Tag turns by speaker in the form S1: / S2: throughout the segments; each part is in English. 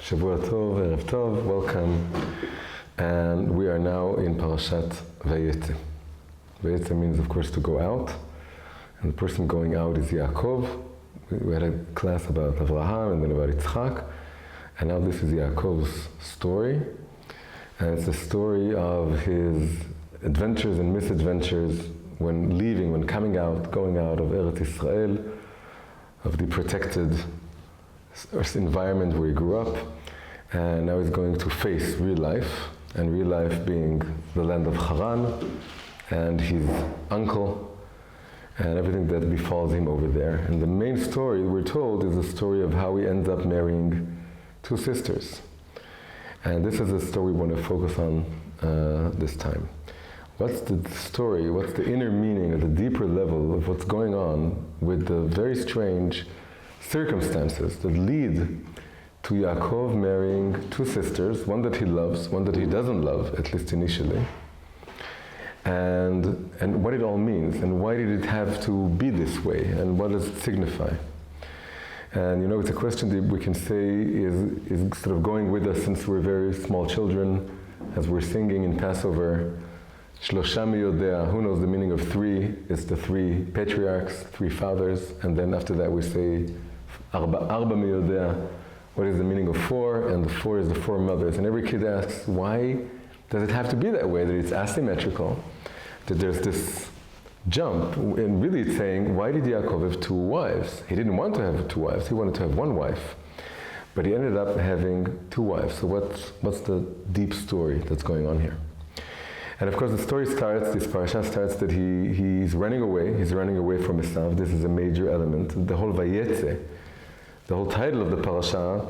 S1: Shavua Tov, Erev Tov, welcome. And we are now in Parashat Vayetze. Vayetze means, of course, to go out. And the person going out is Yaakov. We had a class about Avraham and then about Yitzchak. And now this is Yaakov's story. And it's the story of his adventures and misadventures when leaving, when coming out, going out of Eretz Israel, of the protected environment where he grew up. And now he's going to face real life, and real life being the land of Haran, and his uncle, and everything that befalls him over there. And the main story we're told is the story of how he ends up marrying two sisters. And this is the story we want to focus on this time. What's the story, what's the inner meaning at the deeper level of what's going on with the very strange circumstances that lead to Yaakov marrying two sisters, one that he loves, one that he doesn't love, at least initially, and what it all means, and why did it have to be this way, and what does it signify? And you know, it's a question that we can say is sort of going with us since we're very small children, as we're singing in Passover, Shlosha miyodea, who knows the meaning of three? It's the three patriarchs, three fathers, and then after that we say, Arba miyodea, what is the meaning of four? And the four is the four mothers. And every kid asks, why does it have to be that way, that it's asymmetrical, that there's this jump? And really it's saying, why did Yaakov have two wives? He didn't want to have two wives, he wanted to have one wife. But he ended up having two wives. So what's the deep story that's going on here? And of course the story starts, this parasha starts that he's running away from Esav. This is a major element. The whole Vayetze, the whole title of the parasha,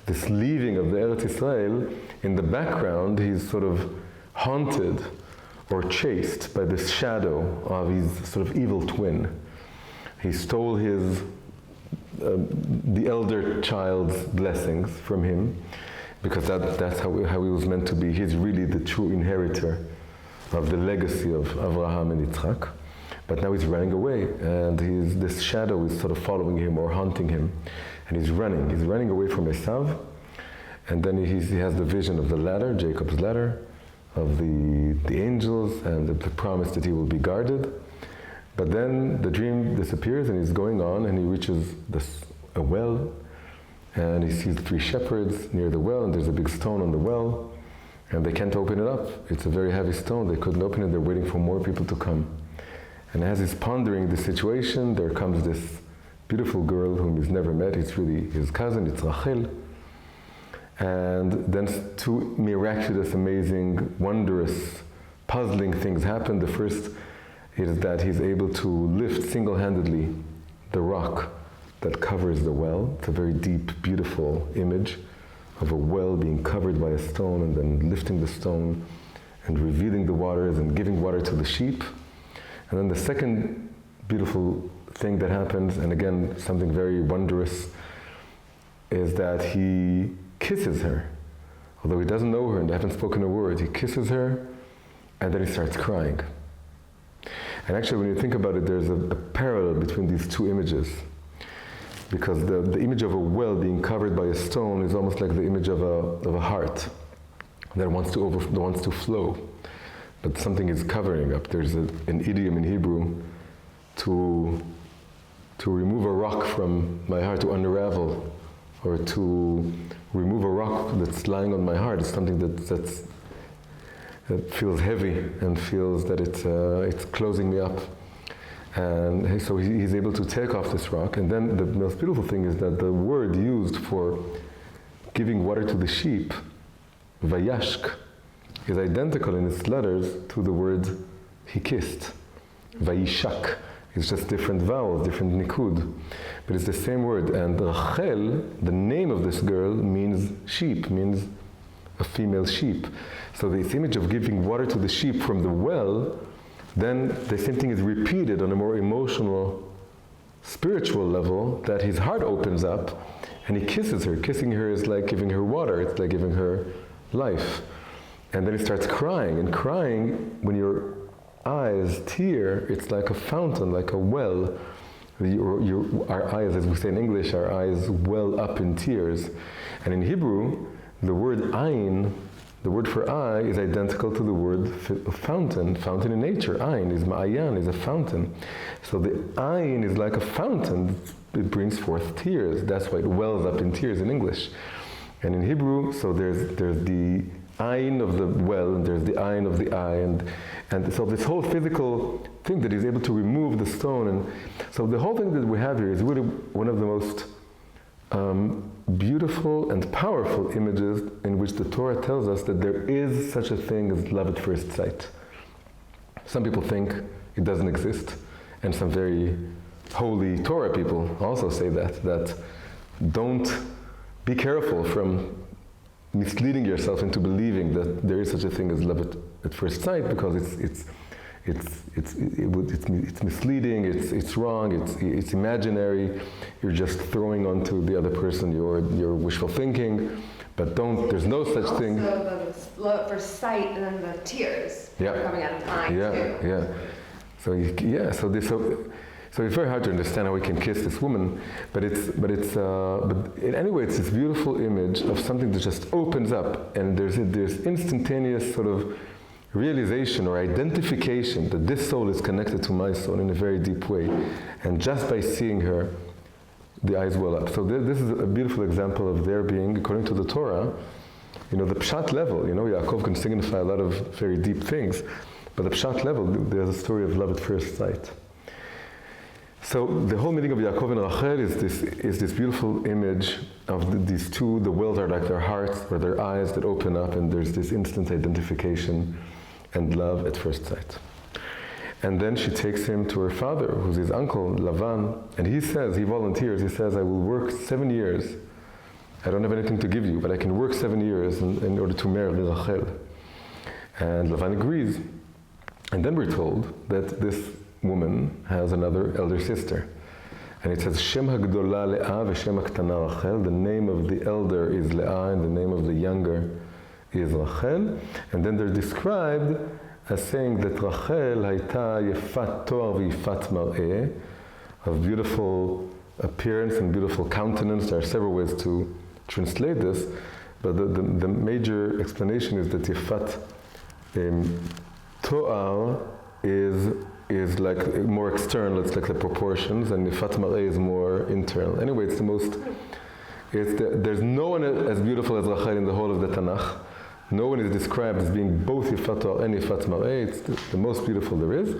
S1: this leaving of the Eretz Israel, in the background he's sort of haunted or chased by this shadow of his sort of evil twin. He stole the elder child's blessings from him, because that's how he was meant to be. He's really the true inheritor of the legacy of Avraham and Yitzchak. But now he's running away, and this shadow is sort of following him or haunting him. And he's running away from Esav, and then he has the vision of the ladder, Jacob's ladder, of the angels, and the promise that he will be guarded. But then the dream disappears, and he's going on, and he reaches a well, and he sees three shepherds near the well, and there's a big stone on the well, and they can't open it up. It's a very heavy stone, they couldn't open it, they're waiting for more people to come. And as he's pondering the situation, there comes this beautiful girl whom he's never met. It's really his cousin, it's Rachel. And then two miraculous, amazing, wondrous, puzzling things happen. The first is that he's able to lift single-handedly the rock that covers the well. It's a very deep, beautiful image of a well being covered by a stone, and then lifting the stone and revealing the waters and giving water to the sheep. And then the second beautiful thing that happens, and again something very wondrous, is that he kisses her. Although he doesn't know her and they haven't spoken a word, he kisses her, and then he starts crying. And actually when you think about it, there's a parallel between these two images, because the image of a well being covered by a stone is almost like the image of a heart that wants to flow, but something is covering up. There's an idiom in Hebrew, to remove a rock from my heart, to unravel, or to remove a rock that's lying on my heart. It's something that feels heavy and feels that it's closing me up. And so he's able to take off this rock. And then the most beautiful thing is that the word used for giving water to the sheep, vayashk, is identical in its letters to the word he kissed, vayishak. It's just different vowels, different nikud, but it's the same word. And Rachel, the name of this girl, means sheep, means a female sheep. So this image of giving water to the sheep from the well, then the same thing is repeated on a more emotional, spiritual level, that his heart opens up and he kisses her. Kissing her is like giving her water, it's like giving her life. And then he starts crying, and crying, when your eyes tear, it's like a fountain, like a well. Our eyes, as we say in English, our eyes well up in tears. And in Hebrew, the word ayin, the word for eye, is identical to the word fountain. Fountain in nature, ayin, is ma'ayan, is a fountain. So the ayin is like a fountain. It brings forth tears. That's why it wells up in tears in English. And in Hebrew, so there's the ayin of the well, and there's the ayin of the eye, and so this whole physical thing that he's able to remove the stone, and so the whole thing that we have here is really one of the most beautiful and powerful images in which the Torah tells us that there is such a thing as love at first sight. Some people think it doesn't exist, and some very holy Torah people also say that don't be careful from misleading yourself into believing that there is such a thing as love at first sight, because it's misleading, it's wrong, it's imaginary. You're just throwing onto the other person your wishful thinking, but there's no such thing.
S2: Also the love at first sight, and then the tears coming out of the eye too. So it's very hard to understand how we can kiss this woman, but anyway, it's this beautiful image of something that just opens up, and there's instantaneous sort of realization or identification that this soul is connected to my soul in a very deep way, and just by seeing her, the eyes well up. So this is a beautiful example of there being, according to the Torah, the pshat level. Yaakov can signify a lot of very deep things, but the pshat level, there's a story of love at first sight. So the whole meaning of Yaakov and Rachel is this beautiful image of these two. The wells are like their hearts or their eyes that open up, and there's this instant identification and love at first sight. And then she takes him to her father, who's his uncle, Lavan, and he volunteers, he says, I will work 7 years. I don't have anything to give you, but I can work 7 years in order to marry Rachel. And Lavan agrees. And then we're told that this woman has another elder sister. And it says, Shem hagdola Leah v'shem haktana Rachel. The name of the elder is Leah, and the name of the younger is Rachel. And then they're described as saying that Rachel hayta yefat toar v'yefat mar'eh, of beautiful appearance and beautiful countenance. There are several ways to translate this, but the major explanation is that yefat toar is like more external, it's like the proportions, and yefat mar'eh is more internal. Anyway, there's no one as beautiful as Rachel in the whole of the Tanakh. No one is described as being both yefat toar and yefat mar'eh. It's the most beautiful there is.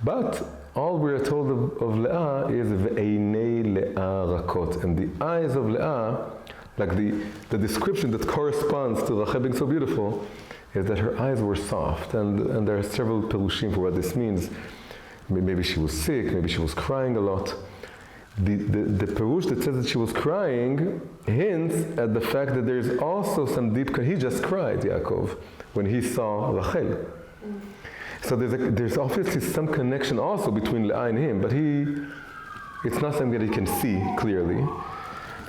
S2: But all we are told of Leah is ve'einei Leah rakot, and the eyes of Leah, like the description that corresponds to Rachel being so beautiful, is that her eyes were soft, and there are several perushim for what this means. Maybe she was sick, maybe she was crying a lot. The perush that says that she was crying hints at the fact that there is also some deep. He just cried, Yaakov, when he saw Rachel. So there's obviously some connection also between Leah and him, but it's not something that he can see clearly.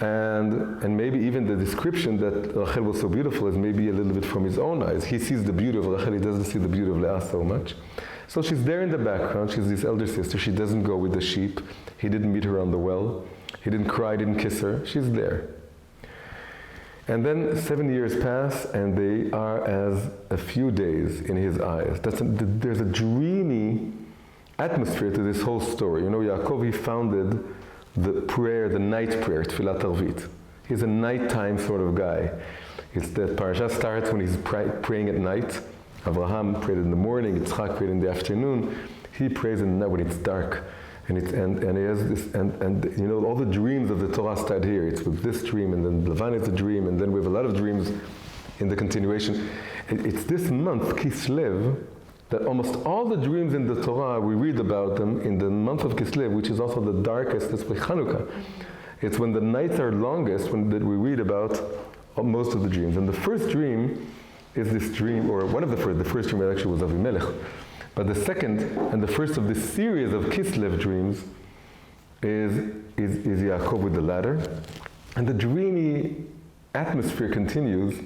S2: And maybe even the description that Rachel was so beautiful is maybe a little bit from his own eyes. He sees the beauty of Rachel, he doesn't see the beauty of Leah so much. So she's there in the background, she's his elder sister, she doesn't go with the sheep, he didn't meet her on the well, he didn't cry, didn't kiss her, she's there. And then 7 years pass, and they are as a few days in his eyes. There's a dreamy atmosphere to this whole story. Yaakov, he founded the prayer, the night prayer, Tfilat Arvit. He's a nighttime sort of guy. It's that parasha starts when he's praying at night. Abraham prayed in the morning, Yitzchak prayed in the afternoon. He prays in the night when it's dark. And he has this, and all the dreams of the Torah start here. It's with this dream, and then Lavan is a dream, and then we have a lot of dreams in the continuation. It's this month, Kislev, that almost all the dreams in the Torah, we read about them in the month of Kislev, which is also the darkest, that's like Hanukkah. It's when the nights are longest that we read about most of the dreams. And the first dream is this dream, or one of the first dream actually was Avimelech. But the second and the first of this series of Kislev dreams is Yaakov with the ladder. And the dreamy atmosphere continues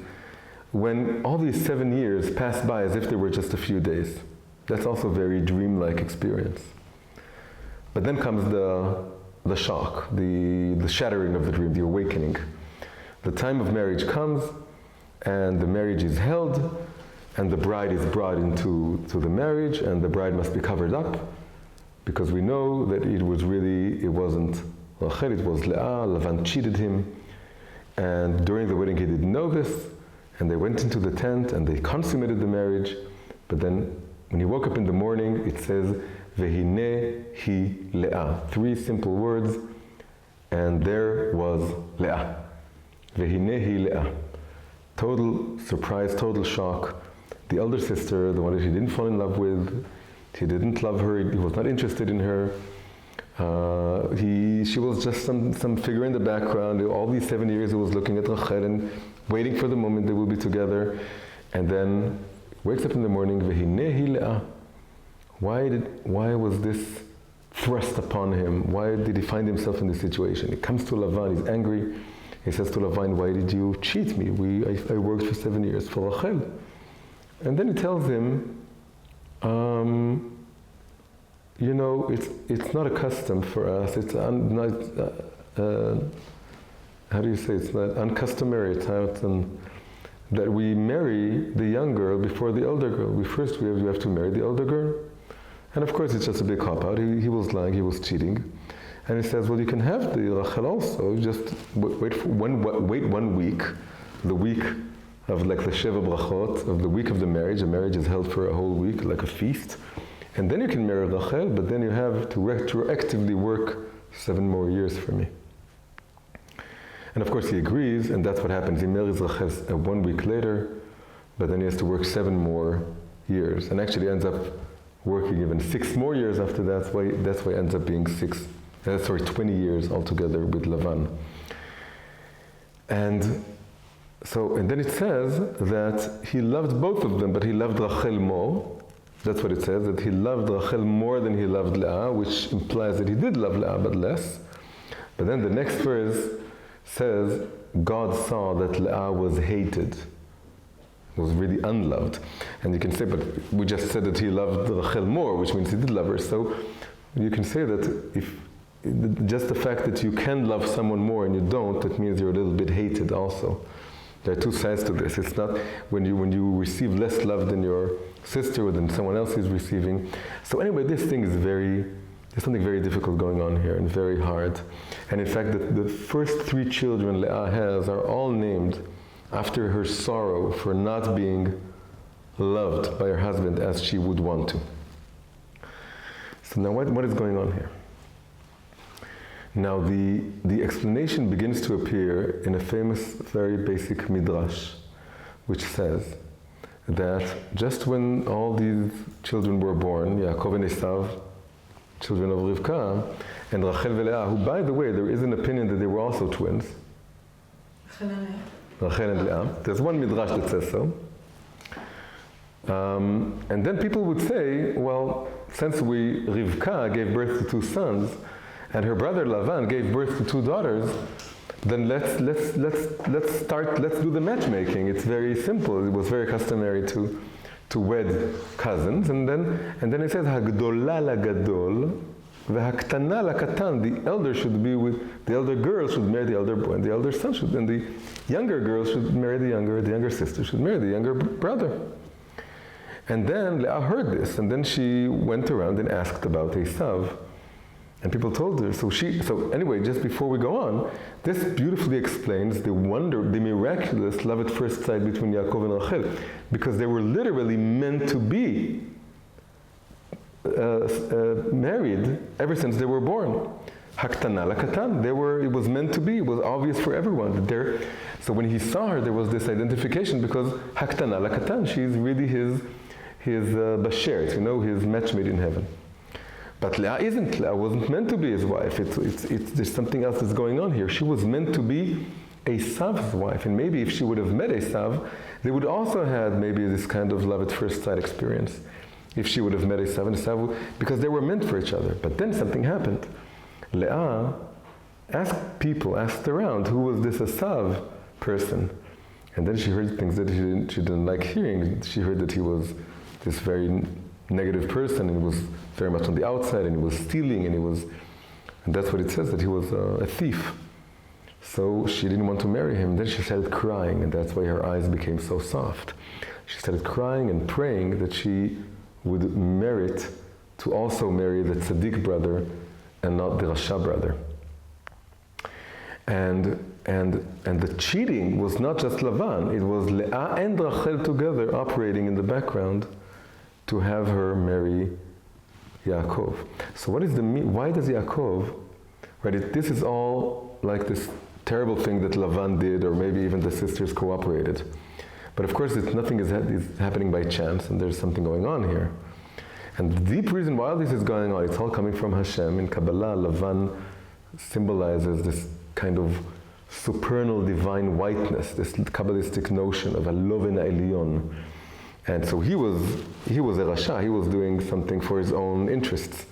S2: when all these 7 years pass by as if they were just a few days. That's also a very dreamlike experience. But then comes the shock, the shattering of the dream, the awakening. the time of marriage comes, and the marriage is held, and the bride is brought into the marriage, and the bride must be covered up, because we know that it wasn't Rachel, it was Leah. Lavan cheated him, and during the wedding he didn't know this, and they went into the tent and they consummated the marriage. But then when he woke up in the morning, it says, Vehine hi Leah. 3 simple words, and there was Leah. Vehine hi Leah. Total surprise, total shock. The elder sister, the one that he didn't fall in love with, he didn't love her, he was not interested in her. She was just some figure in the background. All these 7 years he was looking at Rachel and waiting for the moment they will be together. And then wakes up in the morning, Vehine hi Leah. Why was this thrust upon him? Why did he find himself in this situation? He comes to Lavan, he's angry. He says to Lavan, why did you cheat me? I worked for 7 years for Rachel. And then he tells him, it's not a custom for us. It's how do you say? It's not uncustomary. It's that we marry the young girl before the elder girl. We have to marry the elder girl. And of course, it's just a big cop-out. He was lying, he was cheating. And he says, well, you can have the Rachel also. Just wait 1 week, the week of like the Sheva Brachot, of the week of the marriage. The marriage is held for a whole week, like a feast. And then you can marry Rachel, but then you have to retroactively work 7 more years for me. And of course he agrees, and that's what happens. He marries Rachel 1 week later, but then he has to work 7 more years. And actually ends up working even 6 more years after that. That's why it ends up being 20 years altogether with Lavan. And then it says that he loved both of them, but he loved Rachel more. That's what it says, that he loved Rachel more than he loved Leah, which implies that he did love Leah, but less. But then the next verse says, God saw that Leah was hated, was really unloved. And you can say, but we just said that he loved Rachel more, which means he did love her. So you can say that if just the fact that you can love someone more and you don't, that means you're a little bit hated also. There are 2 sides to this. It's not when you receive less love than your sister or than someone else is receiving. So anyway, this thing is there's something very difficult going on here and very hard. And in fact, the first 3 children Leah has are all named after her sorrow for not being loved by her husband as she would want to. So now what is going on here? Now the explanation begins to appear in a famous, very basic midrash, which says that just when all these children were born, Yaakov and Esav, children of Rivka, and Rachel and Leah, who, by the way, there is an opinion that they were also twins. Rachel and Leah. There's one midrash that says so. And then people would say, well, since Rivka gave birth to 2 sons, and her brother Lavan gave birth to 2 daughters, then let's do the matchmaking. It's very simple. It was very customary to wed cousins, and then it says Hagdola lagadol, v'haktana lakatan. The elder should be with the elder girl should marry the elder boy, and the elder son and the younger girl should marry the younger sister should marry the younger brother. And then Leah heard this, and then she went around and asked about Esav. And people told her, so anyway, just before we go on, this beautifully explains the miraculous love at first sight between Yaakov and Rachel, because they were literally meant to be married ever since they were born. Haktana lakatan, it was meant to be, it was obvious for everyone. So when he saw her, there was this identification, because Haktana lakatan, she's really his bashert, his matchmate in heaven. But Leah wasn't meant to be his wife. There's something else that's going on here. She was meant to be Esav's wife. And maybe if she would have met Esav, they would also have maybe this kind of love at first sight experience. If she would have met Esav and Esav, because they were meant for each other. But then something happened. Leah asked around, who was this Esav person? And then she heard things that she didn't like hearing. She heard that he was this very negative person, and he was very much on the outside, and he was stealing, and that's what it says, that he was a thief. So she didn't want to marry him. Then she started crying, and that's why her eyes became so soft. She started crying and praying that she would merit to also marry the tzaddik brother and not the rasha brother. And the cheating was not just Lavan, it was Leah and Rachel together operating in the background to have her marry Yaakov. So what is why does Yaakov, right, this is all like this terrible thing that Lavan did, or maybe even the sisters cooperated. But of course, nothing is happening by chance, and there's something going on here. And the deep reason why this is going on, it's all coming from Hashem. In Kabbalah, Lavan symbolizes this kind of supernal divine whiteness, this Kabbalistic notion of a Loven Elyon. And so he was a Rasha, he was doing something for his own interests.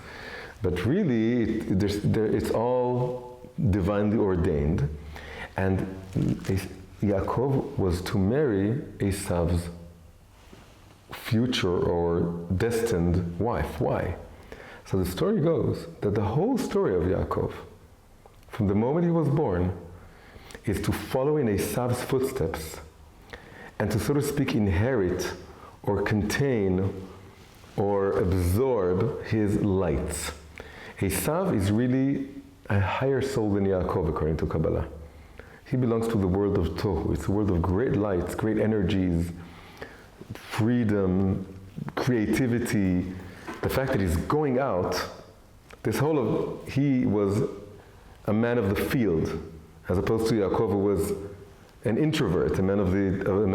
S2: But really, it's all divinely ordained. And Yaakov was to marry Esav's future or destined wife. Why? So the story goes that the whole story of Yaakov, from the moment he was born, is to follow in Esav's footsteps and to, so to speak, inherit or contain or absorb his lights. Esav is really a higher soul than Yaakov, according to Kabbalah. He belongs to the world of Tohu. It's a world of great lights, great energies, freedom, creativity. The fact that he's going out, he was a man of the field, as opposed to Yaakov, who was an introvert, a man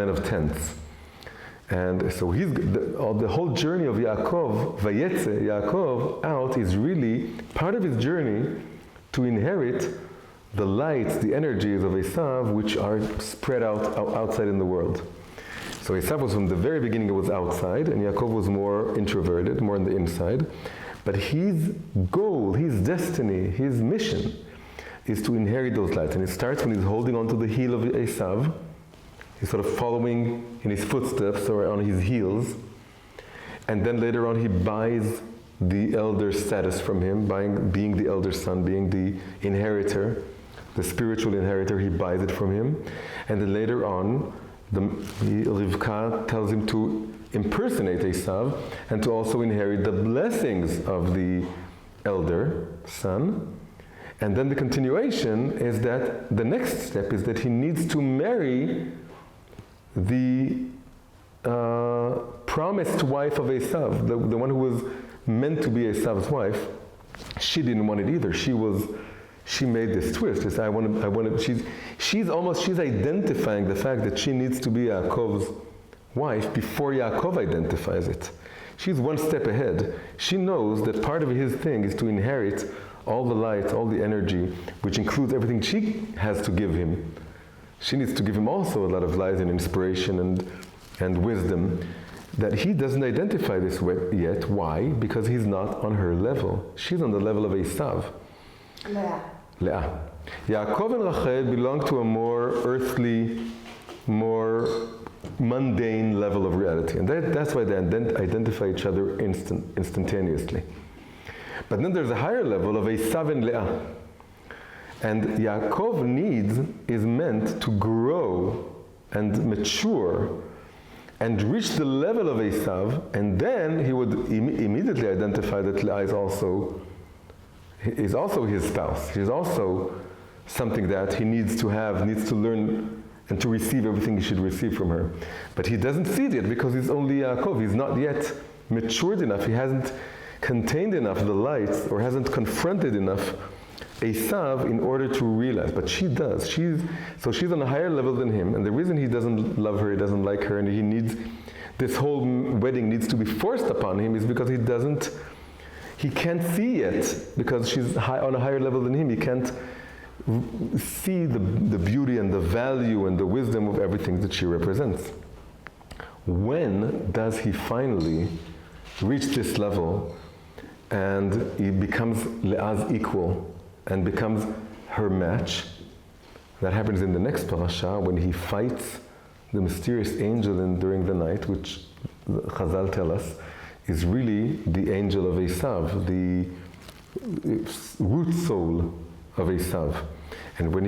S2: of tents. And so the whole journey of Yaakov, Vayetze, Yaakov, out, is really part of his journey to inherit the lights, the energies of Esav, which are spread out outside in the world. So Esav was, from the very beginning, it was outside, and Yaakov was more introverted, more on the inside. But his goal, his destiny, his mission is to inherit those lights. And it starts when he's holding onto the heel of Esav. He's sort of following in his footsteps or on his heels. And then later on he buys the elder status from him, being the elder son, being the inheritor, the spiritual inheritor, he buys it from him. And then later on, Rivka tells him to impersonate Esav and to also inherit the blessings of the elder son. And then the continuation is that the next step is that he needs to marry the promised wife of Esav, the one who was meant to be Esav's wife. She didn't want it either. She made this twist. She's identifying the fact that she needs to be Yaakov's wife before Yaakov identifies it. She's one step ahead. She knows that part of his thing is to inherit all the light, all the energy, which includes everything she has to give him. She needs to give him also a lot of light and inspiration and wisdom that he doesn't identify this yet. Why? Because he's not on her level. She's on the level of Esav. Leah. Yaakov and Rachel belong to a more earthly, more mundane level of reality. And that's why they identify each other instantaneously. But then there's a higher level of Esav and Leah. And Yaakov is meant to grow and mature and reach the level of Esav, and then he would immediately identify that Leah is also his spouse. She's also something that he needs to learn and to receive everything he should receive from her. But he doesn't see it yet because he's only Yaakov. He's not yet matured enough. He hasn't contained enough the lights or hasn't confronted enough Esav in order to realize. But she does. She's on a higher level than him. And the reason he doesn't love her, he doesn't like her, and this whole wedding needs to be forced upon him is because he can't see yet, because she's on a higher level than him. He can't see the beauty and the value and the wisdom of everything that she represents. When does he finally reach this level and he becomes Leah's equal and becomes her match? That happens in the next parasha when he fights the mysterious angel during the night, which Chazal tell us is really the angel of Esav, the root soul of Esav. And when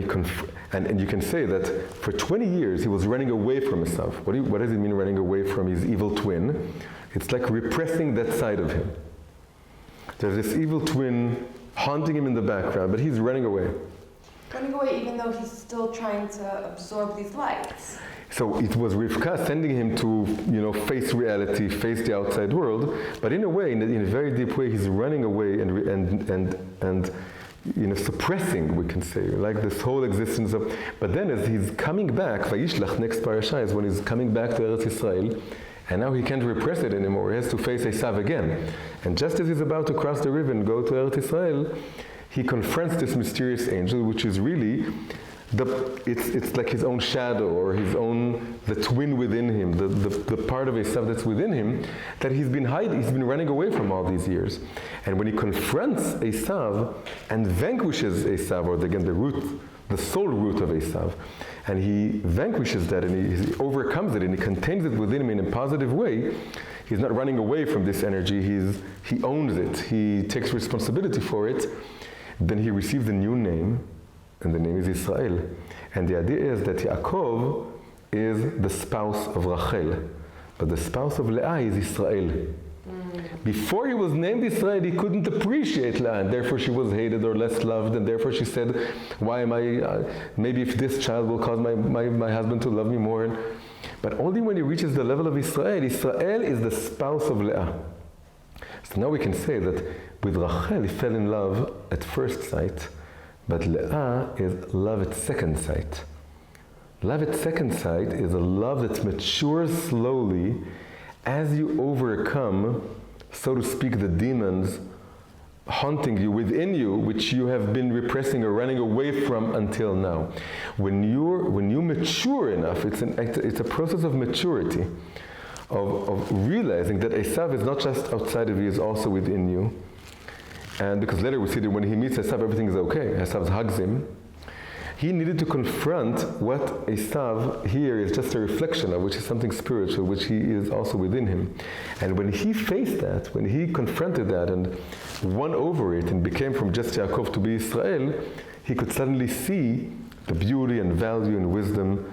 S2: And you can say that for 20 years he was running away from Esav. What does it mean running away from his evil twin? It's like repressing that side of him. There's this evil twin haunting him in the background, but he's running away.
S3: Running away even though he's still trying to absorb these lights.
S2: So it was Rivka sending him to, face reality, face the outside world, but in a way, in a very deep way, he's running away and suppressing, we can say, like this whole existence of. But then, as he's coming back, Vayishlach, next parasha is when he's coming back to Eretz Yisrael, and now he can't repress it anymore. He has to face Esav again, and just as he's about to cross the river and go to Eretz Yisrael, he confronts this mysterious angel, which is really it's like his own shadow, or the twin within him, the part of Esav that's within him, that he's been running away from all these years. And when he confronts Esav and vanquishes Esav, or again the soul root of Esav, and he vanquishes that and he overcomes it and he contains it within him in a positive way, he's not running away from this energy, he owns it, he takes responsibility for it, then he receives a new name, and the name is Israel. And the idea is that Yaakov is the spouse of Rachel, but the spouse of Leah is Israel. Before he was named Israel, he couldn't appreciate Leah, and therefore she was hated or less loved, and therefore she said, why am I, maybe if this child will cause my husband to love me more. But only when he reaches the level of Israel, Israel is the spouse of Leah. So now we can say that with Rachel, he fell in love at first sight, but Leah is love at second sight. Love at second sight is a love that matures slowly as you overcome, so to speak, the demons haunting you within you, which you have been repressing or running away from until now. When you mature enough, it's a process of maturity, of realizing that Esav is not just outside of you, is also within you. And because later we see that when he meets Esav, everything is okay. Esav hugs him. He needed to confront what Esav here is just a reflection of, which is something spiritual, which he is also within him. And when he faced that, when he confronted that and won over it and became from just Yaakov to be Israel, he could suddenly see the beauty and value and wisdom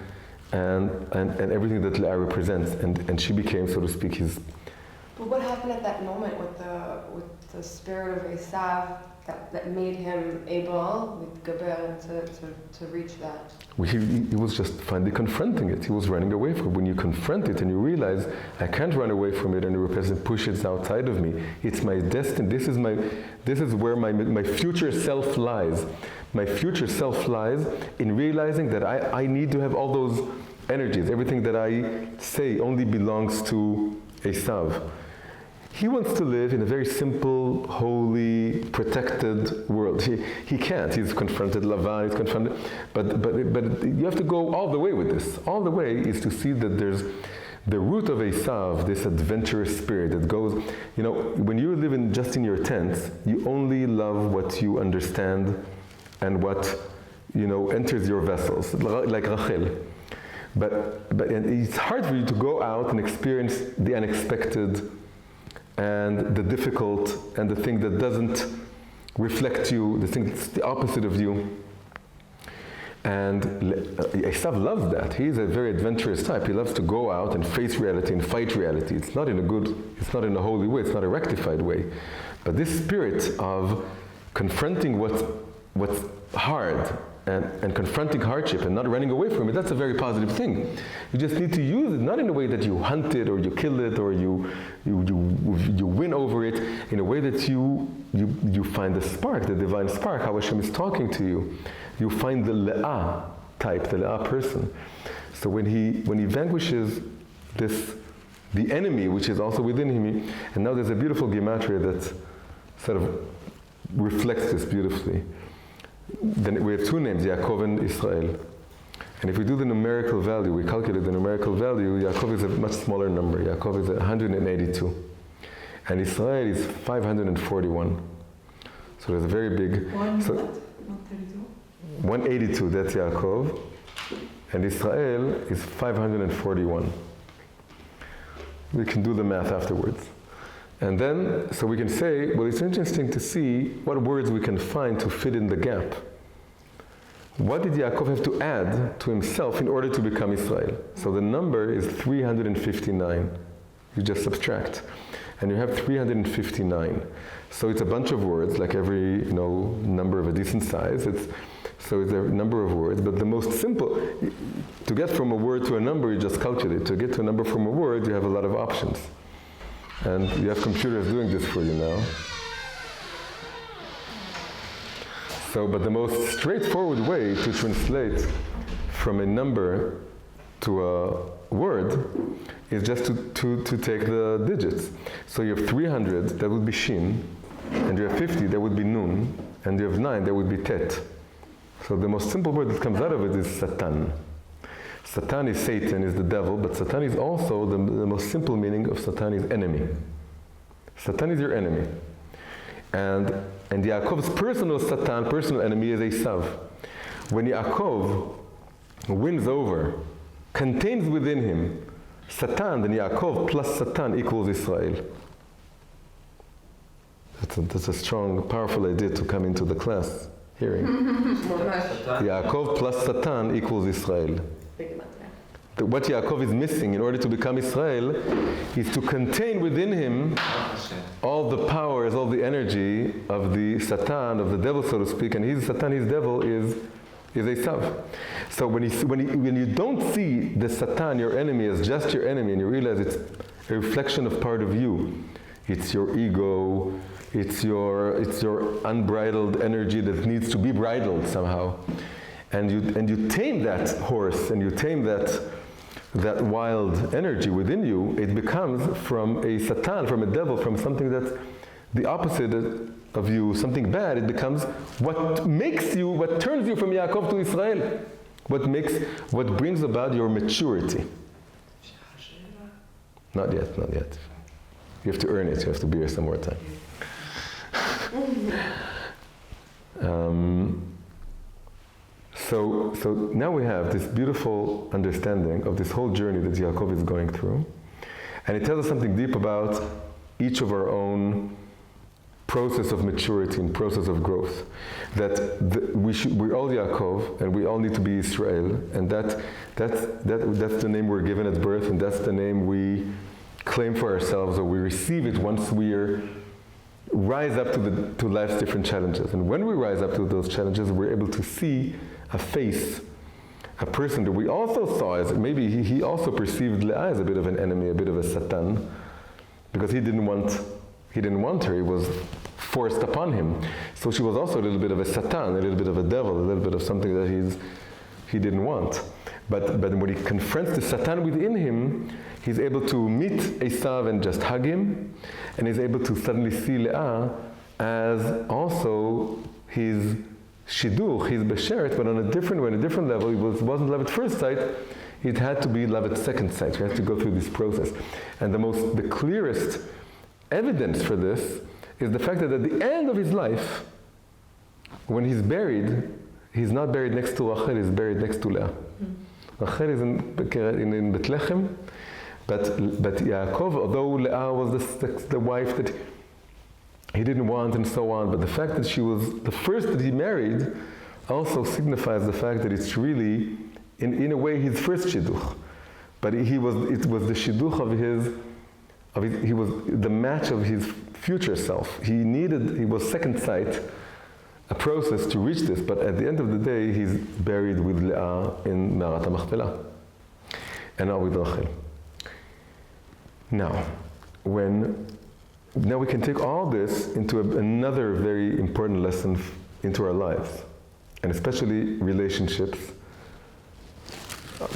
S2: and everything that Leah represents. And she became, so to speak, his.
S3: But what happened at that moment with the spirit of Esav that made him able, with Geber, to reach that?
S2: Well, he was just finally confronting it. He was running away from it. When you confront it and you realize, I can't run away from it and repress it, push it outside of me. It's my destiny. This is where my future self lies. My future self lies in realizing that I need to have all those energies. Everything that I say only belongs to Esav. He wants to live in a very simple, holy, protected world. He can't. He's confronted Lavan, he's confronted. But you have to go all the way with this. All the way is to see that there's the root of Esav, this adventurous spirit that goes, when you live just in your tents, you only love what you understand and what, enters your vessels, like Rachel. But it's hard for you to go out and experience the unexpected and the difficult and the thing that doesn't reflect you, the thing that's the opposite of you. And Esav loves that. He's a very adventurous type. He loves to go out and face reality and fight reality. It's not in a holy way, it's not a rectified way. But this spirit of confronting what's hard and confronting hardship and not running away from it, that's a very positive thing. You just need to use it, not in a way that you hunt it or you kill it or you win over it, in a way that you find the spark, the divine spark, how Hashem is talking to you. You find the Leah type, the Leah person. So when he vanquishes the enemy, which is also within him, and now there's a beautiful gematria that sort of reflects this beautifully. Then we have two names, Yaakov and Israel. And if we do the numerical value, we calculate the numerical value, Yaakov is a much smaller number. Yaakov is 182. And Israel is 541. So there's a very big... 182, that's Yaakov. And Israel is 541. We can do the math afterwards. And then, so we can say, well, it's interesting to see what words we can find to fit in the gap. what did Yaakov have to add to himself in order to become Israel? So the number is 359. You just subtract. And you have 359. So it's a bunch of words, like every number of a decent size. So it's a number of words, but the most simple, to get from a word to a number, you just calculate. To get to a number from a word, you have a lot of options. And you have computers doing this for you now. So, but the most straightforward way to translate from a number to a word is just to take the digits. So you have 300, that would be shin, and you have 50, that would be nun, and you have 9, that would be tet. So the most simple word that comes out of it is Satan. Satan is Satan, is the devil, but Satan is also, the most simple meaning of Satan is enemy. Satan is your enemy. And Yaakov's personal Satan, personal enemy is Esav. When Yaakov wins over, contains within him Satan, then Yaakov plus Satan equals Israel. That's a strong, powerful idea to come into the class hearing. Yaakov plus Satan equals Israel. What Yaakov is missing in order to become Israel is to contain within him all the powers, all the energy of the Satan, of the devil, so to speak, and his Satan, his devil is Esav. So when you don't see the Satan, your enemy, as just your enemy, and you realize it's a reflection of part of you, it's your ego, it's your unbridled energy that needs to be bridled somehow, and you tame that horse, and you tame that wild energy within you, it becomes from a Satan, from a devil, from something that's the opposite of you, something bad. It becomes what makes you, what turns you from Yaakov to Israel, what brings about your maturity. Not yet. You have to earn it. You have to be here some more time. So now we have this beautiful understanding of this whole journey that Yaakov is going through. And it tells us something deep about each of our own process of maturity and process of growth. That we're all Yaakov, and we all need to be Israel. And that's the name we're given at birth, and that's the name we claim for ourselves, or we receive it once we rise up to life's different challenges. And when we rise up to those challenges, we're able to see a face, a person that we also saw as, maybe he also perceived Leah as a bit of an enemy, a bit of a Satan, because he didn't want her, it was forced upon him. So she was also a little bit of a Satan, a little bit of a devil, a little bit of something that he didn't want. But when he confronts the Satan within him, he's able to meet Esav and just hug him, and he's able to suddenly see Leah as also his shidduch, his besheret, but on a different level. It wasn't love at first sight, it had to be love at second sight. He has to go through this process. And the clearest evidence for this is the fact that at the end of his life, when he's buried, he's not buried next to Rachel, he's buried next to Leah. Rachel is in Bethlehem, but Yaakov, although Leah was the wife that he didn't want and so on, but the fact that she was the first that he married also signifies the fact that it's really, in a way, his first shidduch. But it was the shidduch he was the match of his future self. He was second sight, a process to reach this, but at the end of the day, he's buried with Leah in Me'arat HaMachpelah, and not with Rachel. Now we can take all this into another very important lesson into our lives, and especially relationships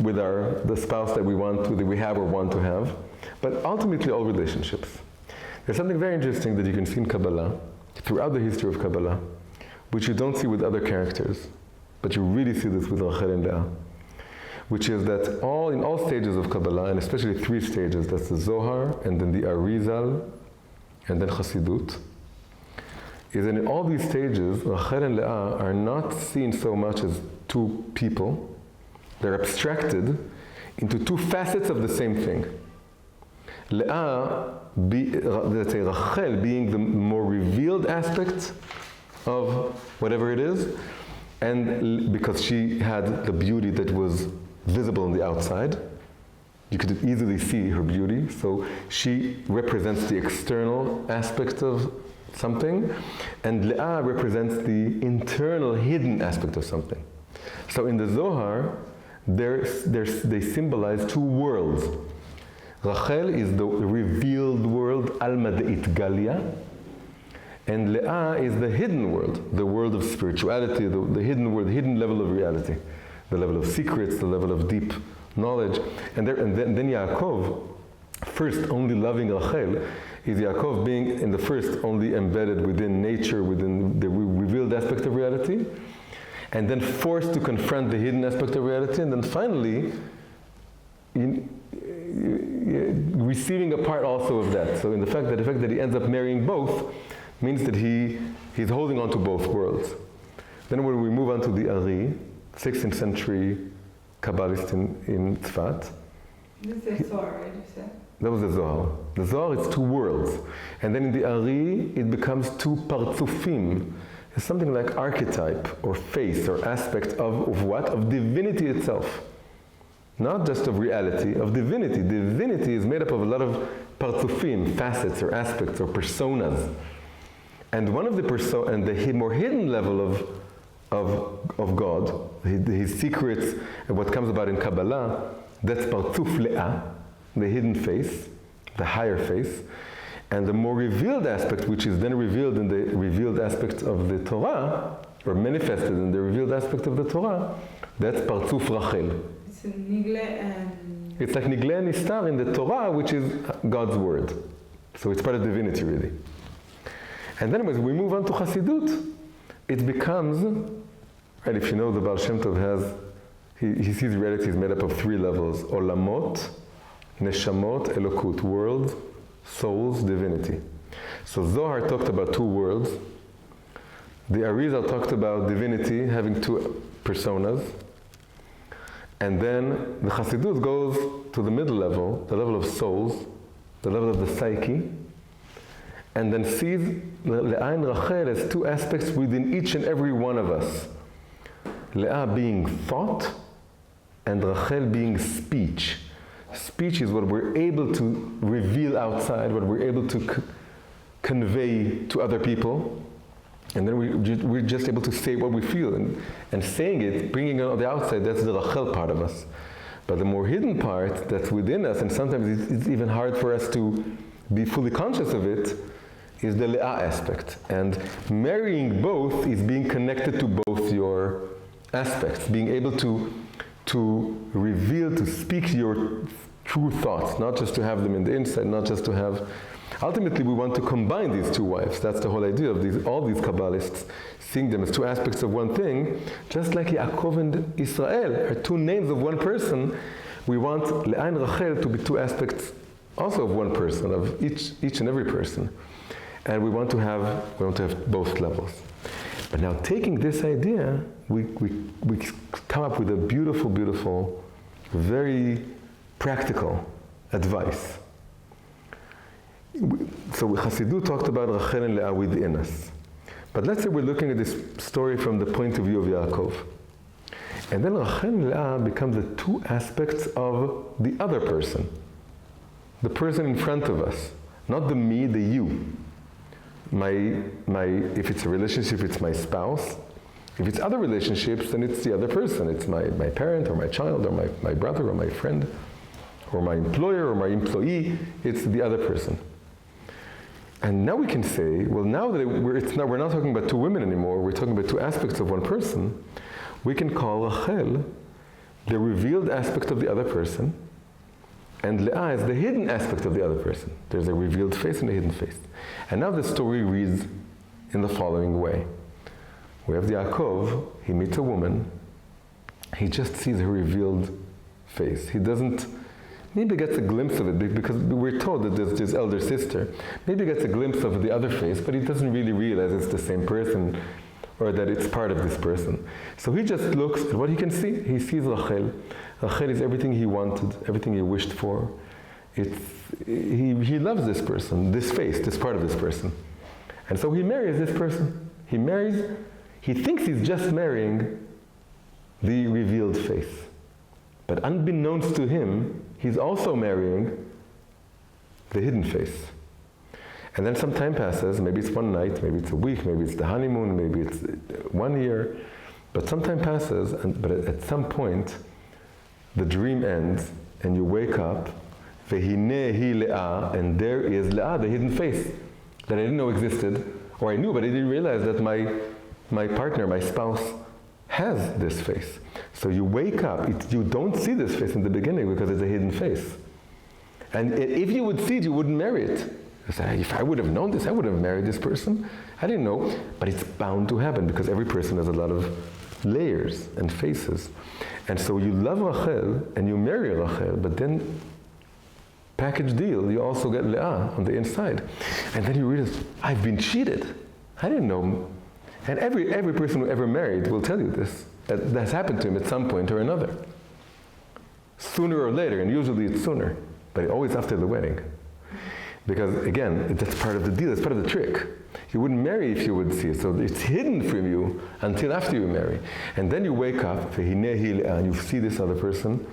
S2: with the spouse that we have or want to have, but ultimately all relationships. There's something very interesting that you can see in Kabbalah, throughout the history of Kabbalah, which you don't see with other characters, but you really see this with Rachel and Leah, which is that in all stages of Kabbalah, and especially 3 stages, that's the Zohar, and then the Arizal, and then Chassidut, is that in all these stages, Rachel and Leah are not seen so much as 2 people. They're abstracted into 2 facets of the same thing. Leah, let's say Rachel, being the more revealed aspect of whatever it is,
S1: and because she had the beauty that was visible on the outside. You could easily see her beauty, so she represents the external aspect of something, and Leah represents the internal, hidden aspect of something. So in the Zohar, they symbolize two worlds. Rachel is the revealed world, Alma De'itgalia, and Leah is the hidden world, the world of spirituality, the hidden world, the hidden level of reality, the level of secrets, the level of deep knowledge. And then Yaakov, first only loving Rachel, is Yaakov being in the first only embedded within nature, within the revealed aspect of reality, and then forced to confront the hidden aspect of reality, and then finally receiving a part also of that. So in the fact that he ends up marrying both means that he's holding on to both worlds. Then when we move on to the Ari, 16th century Kabbalist in Tzfat.
S4: This is Zohar, right, you said?
S1: That was the Zohar. The Zohar is two worlds. And then in the Ari, it becomes two partzufim. It's something like archetype or face or aspect of what? Of divinity itself. Not just of reality, of divinity. Divinity is made up of a lot of partzufim, facets or aspects or personas. And one of the and the more hidden level of God, his secrets and what comes about in Kabbalah, that's partzuf Leah, the hidden face, the higher face. And the more revealed aspect, which is then revealed in the revealed aspect of the Torah, or manifested in the revealed aspect of the Torah, that's partzuf Rachel.
S4: It's Nigle and...
S1: It's like Nigle and Nistar in the Torah, which is God's word. So it's part of divinity, really. And then as we move on to Chassidut, it becomes, right, if you know the Baal Shem Tov has, he sees reality is made up of three levels: Olamot, Neshamot, Elokut, worlds, souls, divinity. So Zohar talked about two worlds. The Arizal talked about divinity having two personas. And then the Chassidut goes to the middle level, the level of souls, the level of the psyche, and then sees Leah and Rachel as two aspects within each and every one of us. Leah being thought, and Rachel being speech. Speech is what we're able to reveal outside, what we're able to convey to other people. And then we're just able to say what we feel. And saying it, bringing it on the outside, that's the Rachel part of us. But the more hidden part that's within us, and sometimes it's even hard for us to be fully conscious of it, is the Leah aspect. And marrying both is being connected to both your aspects, being able to reveal, to speak your true thoughts, not just to have them in the inside, not just to have... Ultimately, we want to combine these two wives. That's the whole idea of all these Kabbalists, seeing them as two aspects of one thing, just like Yaakov and Israel are two names of one person. We want Leah and Rachel to be two aspects also of one person, of each and every person. And we want to have both levels. But now, taking this idea, we come up with a beautiful, beautiful, very practical advice. So Chassidut talked about Rachel and Leah within us. But let's say we're looking at this story from the point of view of Yaakov. And then Rachel and Leah become the two aspects of the other person. The person in front of us. Not the me, the you. If it's a relationship, it's my spouse. If it's other relationships, then it's the other person. It's my parent or my child or my brother or my friend or my employer or my employee. It's the other person. And now we can say, well, now that we're not talking about two women anymore, we're talking about two aspects of one person, we can call Rachel the revealed aspect of the other person, and Leah is the hidden aspect of the other person. There's a revealed face and a hidden face. And now the story reads in the following way. We have Yaakov, he meets a woman, he just sees her revealed face. He doesn't, maybe gets a glimpse of it, because we're told that there's his elder sister. Maybe gets a glimpse of the other face, but he doesn't really realize it's the same person, or that it's part of this person. So he just looks at what he can see. He sees Rachel. Rachel is everything he wanted, everything he wished for. He loves this person, this face, this part of this person. And so he marries this person. He marries
S2: He thinks he's just marrying the revealed face. But unbeknownst to him, he's also marrying the hidden face. And then some time passes, maybe it's one night, maybe it's a week, maybe it's the honeymoon, maybe it's 1 year, but some time passes, but at some point, the dream ends, and you wake up, Vehine hi Leah, and there is Leah, the hidden face, that I didn't know existed, or I knew, but I didn't realize that my partner, my spouse, has this face. So you wake up, you don't see this face in the beginning because it's a hidden face. And if you would see it, you wouldn't marry it. If I would have known this, I would have married this person. I didn't know, but it's bound to happen because every person has a lot of layers and faces. And so you love Rachel and you marry Rachel, but then package deal, you also get Leah on the inside. And then you realize, I've been cheated. I didn't know. And every person who ever married will tell you this. That's happened to him at some point or another. Sooner or later, and usually it's sooner, but always after the wedding. Because again, that's part of the deal, that's part of the trick. You wouldn't marry if you would see it, so it's hidden from you until after you marry. And then you wake up, and you see this other person,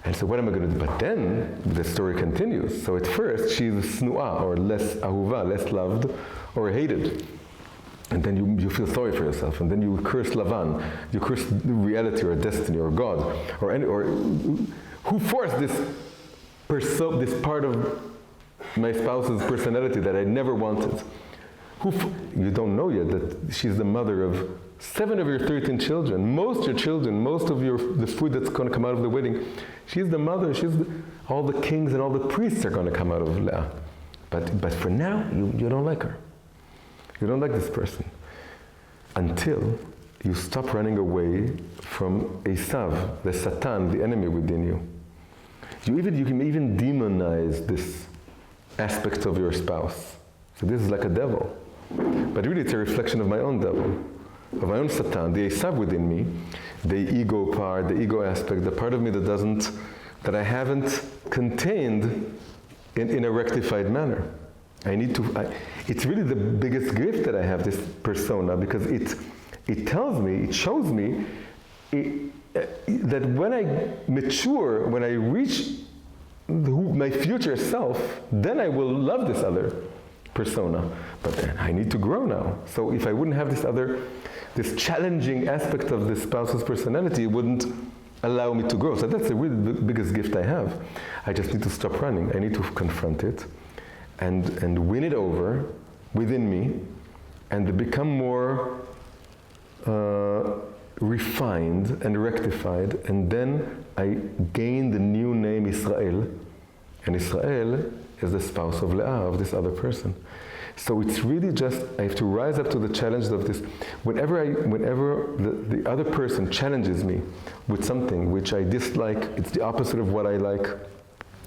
S2: and so what am I going to do? But then the story continues. So at first, she's snu'ah, or less ahuva, less loved, or hated. And then you feel sorry for yourself, and then you curse Lavan, you curse reality or destiny or God, or who forced this part of my spouse's personality that I never wanted. You don't know yet that she's the mother of 7 of your 13 children, most your children, most of the food that's going to come out of the wedding. She's the mother, all the kings and all the priests are going to come out of Leah. But for now, you don't like her. You don't like this person. Until you stop running away from Esav, the Satan, the enemy within you. You can even demonize this aspect of your spouse. So this is like a devil. But really it's a reflection of my own devil, of my own Satan, the Esav within me, the ego part, the ego aspect, the part of me that I haven't contained in a rectified manner. It's really the biggest gift that I have, this persona, because it tells me, it shows me that when I mature, when I reach my future self, then I will love this other persona. But then I need to grow now. So if I wouldn't have this challenging aspect of this spouse's personality, it wouldn't allow me to grow. So that's the really biggest gift I have. I just need to stop running. I need to confront it and win it over within me and become more refined and rectified, and then I gain the new name Israel, and Israel is the spouse of Leah, of this other person. So it's really just, I have to rise up to the challenge of this. Whenever the other person challenges me with something which I dislike, it's the opposite of what I like,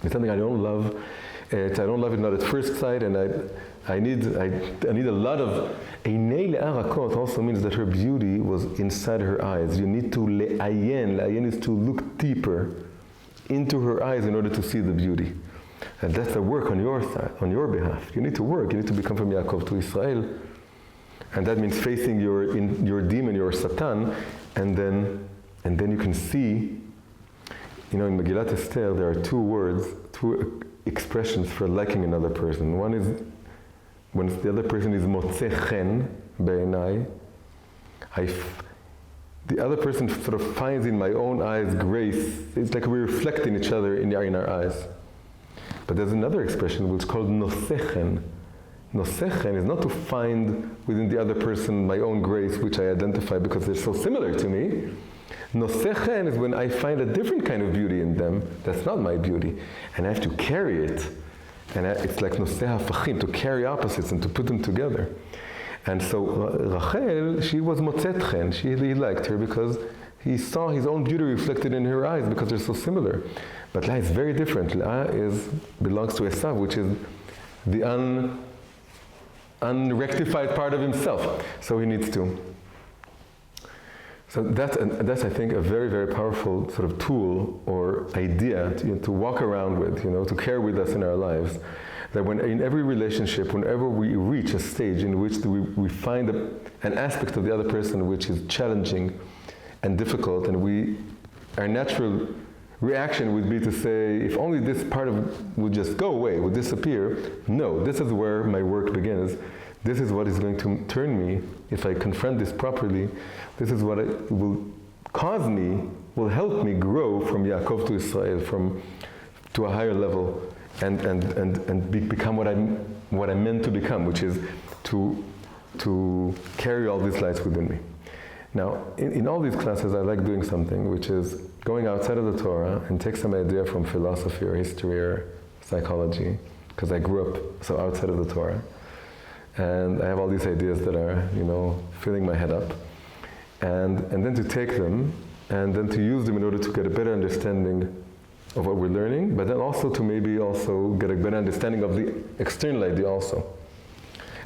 S2: it's something I don't love, I don't love it not at first sight, and I need a lot of. Einei Leah Rakot also means that her beauty was inside her eyes. You need to le'ayen. Le'ayen is to look deeper into her eyes in order to see the beauty. And that's a work on your side, on your behalf. You need to work. You need to become from Yaakov to Israel. And that means facing your demon, your Satan, and then you can see, in Megillat Esther, there are two expressions for liking another person. One is when the other person is motzeh chen be'enai. The other person sort of finds in my own eyes grace. It's like we reflect in each other in our eyes. But there's another expression which is called noseh chen. Noseh chen is not to find within the other person my own grace, which I identify because they're so similar to me. Noseh chen is when I find a different kind of beauty in them that's not my beauty, and I have to carry it. And it's like noseh hafachim, to carry opposites and to put them together. And so Rachel, she was motzet chen. He liked her because he saw his own beauty reflected in her eyes because they're so similar. But Leah is very different. Leah belongs to Esav, which is the unrectified part of himself. So he needs to. So that's I think a very, very powerful sort of tool or idea to walk around with, to carry with us in our lives. That when in every relationship, whenever we reach a stage in which we find an aspect of the other person which is challenging and difficult, and our natural reaction would be to say, if only this part would just go away, would disappear. No, this is where my work begins. This is what is going to turn me, if I confront this properly, this is what it will cause me, will help me grow from Yaakov to Israel, to a higher level, and become what I'm meant to become, which is to carry all these lights within me. Now, in all these classes, I like doing something, which is going outside of the Torah and take some idea from philosophy or history or psychology, because I grew up so outside of the Torah. And I have all these ideas that are, filling my head up. And then to take them, and then to use them in order to get a better understanding of what we're learning, but then also to maybe also get a better understanding of the external idea also.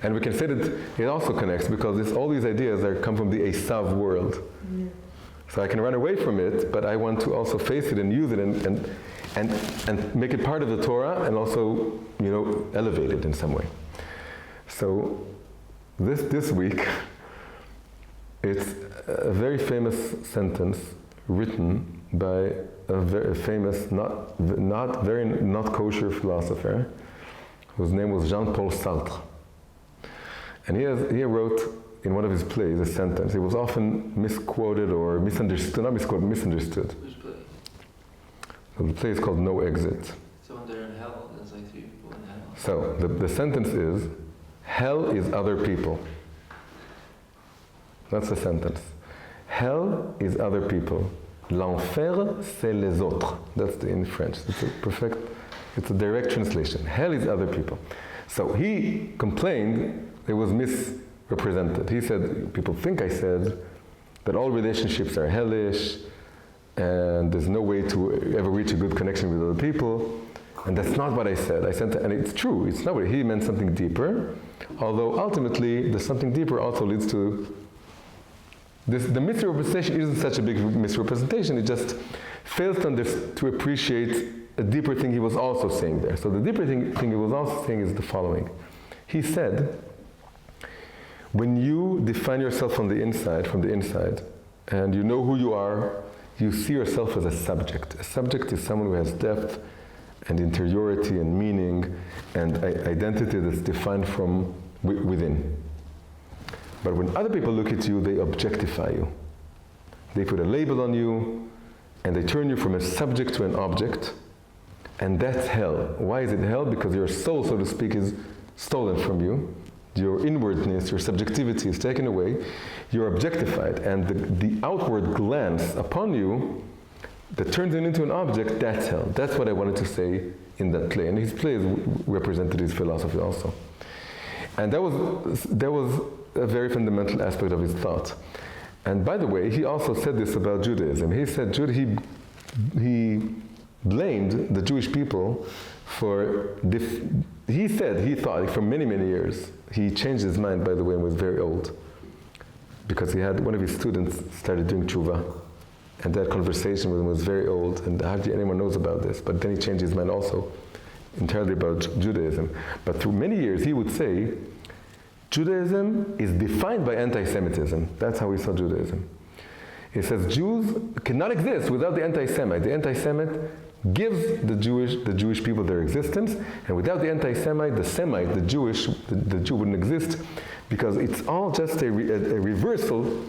S2: And we can say that it also connects, because all these ideas come from the Esav world. Yeah. So I can run away from it, but I want to also face it and use it and make it part of the Torah, and also, elevate it in some way. So this week, it's a very famous sentence written by a very famous, not kosher philosopher, whose name was Jean-Paul Sartre. And he wrote in one of his plays a sentence. It was often misquoted or misunderstood, not misquoted, misunderstood.
S5: Which play?
S2: So the play is called No Exit.
S5: So when they're in hell, there's like three people in hell.
S2: So the sentence is, hell is other people. That's the sentence. Hell is other people. L'enfer, c'est les autres. That's in French. It's a direct translation. Hell is other people. So he complained it was misrepresented. He said, people think I said that all relationships are hellish and there's no way to ever reach a good connection with other people. And that's not what I said. And it's true, it's not what he meant, something deeper. Although ultimately, the something deeper also leads to the misrepresentation isn't such a big misrepresentation, it just fails to appreciate a deeper thing he was also saying there. So the deeper thing he was also saying is the following. He said, when you define yourself from the inside, and you know who you are, you see yourself as a subject. A subject is someone who has depth and interiority and meaning and identity that's defined from within. But when other people look at you, they objectify you. They put a label on you, and they turn you from a subject to an object, and that's hell. Why is it hell? Because your soul, so to speak, is stolen from you. Your inwardness, your subjectivity is taken away. You're objectified, and the outward glance upon you that turns it into an object, that's hell. That's what I wanted to say in that play. And his plays represented his philosophy also. And that was a very fundamental aspect of his thought. And by the way, he also said this about Judaism. He said he blamed the Jewish people for, he thought for many, many years, he changed his mind, by the way, and was very old. Because he had, one of his students started doing tshuva, and that conversation with him was very old, and hardly anyone knows about this. But then he changed his mind also entirely about Judaism. But through many years, he would say, Judaism is defined by anti-Semitism. That's how he saw Judaism. He says Jews cannot exist without the anti-Semite. The anti-Semite gives the Jewish people their existence, and without the anti-Semite, the Jew wouldn't exist, because it's all just a reversal,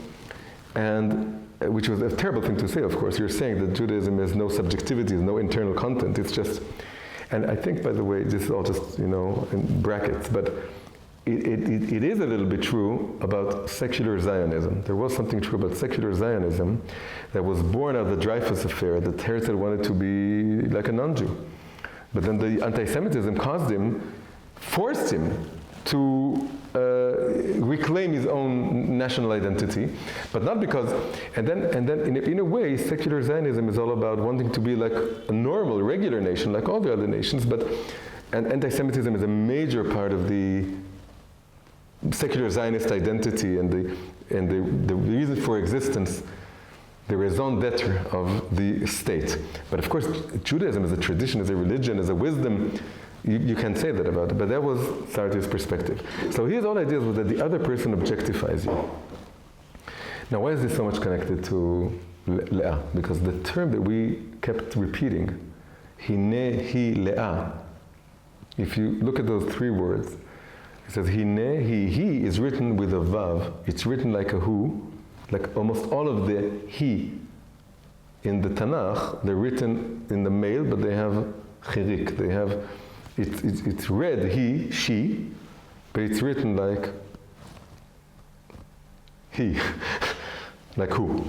S2: and which was a terrible thing to say, of course. You're saying that Judaism has no subjectivity, has no internal content. It's just, and I think, by the way, this is all just, in brackets, but it is a little bit true about secular Zionism. There was something true about secular Zionism that was born out of the Dreyfus affair, that Herzl wanted to be like a non-Jew. But then the anti-Semitism forced him to reclaim his own national identity, but not because, and then in a way, secular Zionism is all about wanting to be like a normal, regular nation, like all the other nations, and anti-Semitism is a major part of the secular Zionist identity and the reason for existence the raison d'etre of the state. But of course, Judaism is a tradition, is a religion, is a wisdom. You can't say that about it, but that was Sartre's perspective. So his whole idea was that the other person objectifies you. Now, why is this so much connected to Leah? Because the term that we kept repeating, Hine hi Leah, if you look at those three words, it says Hine, he is written with a vav. It's written like a hu, like almost all of the he in the Tanakh, they're written in the male, but they have chirik. They have, it's read he, she, but it's written like he, like who.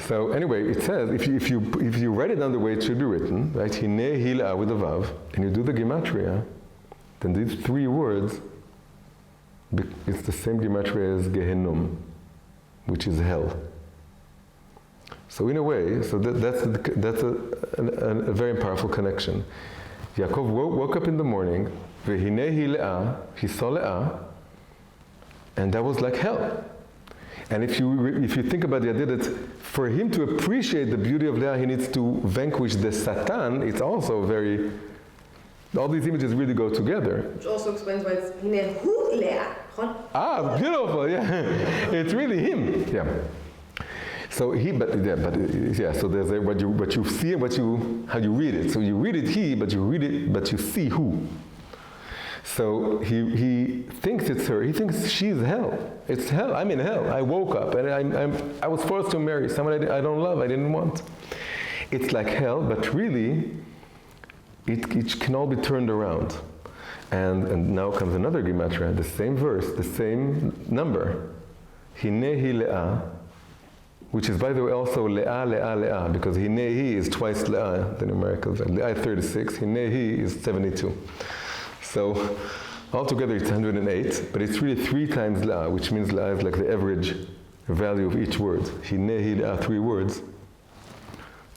S2: So anyway, it says, if you write it down the way it should be written, right, Hine hi Leah with a vav, and you do the gematria, then these three words, it's the same gematria as Gehenom, which is hell. So in a way, so that's a very powerful connection. Yaakov woke up in the morning, Vehine hi Leah, he saw Leah, and that was like hell. And if you think about the idea that for him to appreciate the beauty of Leah, he needs to vanquish the Satan, it's also very, all these images really go together.
S3: Which also explains why it's Hine hu Leah.
S2: Ah, beautiful, yeah. It's really him, yeah. So so there's what you see and how you read it. So you read it he, but you see who. So he thinks it's her. He thinks she's hell. It's hell. I'm in hell. I woke up and I was forced to marry someone I don't love. I didn't want. It's like hell, but really, it can all be turned around. And now comes another gematria, the same verse, the same number. Hine hi Leah, which is, by the way, also Leah, Leah, Leah, because Hine hi is twice Leah, the numerical value. Leah 36, Hine hi is 72. So altogether it's 108, but it's really 3 times Leah, which means Leah is like the average value of each word. Hine hi Leah, 3 words.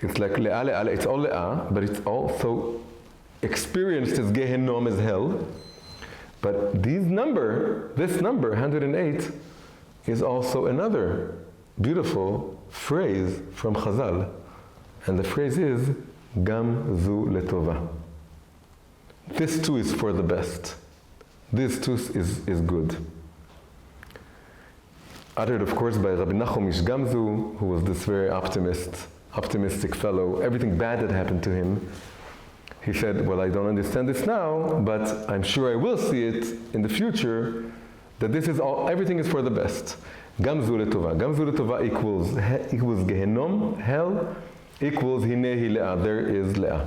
S2: It's like Leah, Leah, Leah. It's all Leah, but it's also experienced as Gehenom, as hell. But this number, 108, is also another beautiful phrase from Chazal. And the phrase is, Gam zu letova. This too is for the best. This too is good. Uttered, of course, by Rabbi Nachum Ish Gamzu, who was this very optimistic fellow. Everything bad that happened to him, he said, well, I don't understand this now, but I'm sure I will see it in the future, that this is all, everything is for the best. Gamzu letova. Gamzu letova equals Gehenom, hell, equals Hine hi Leah. There is Leah.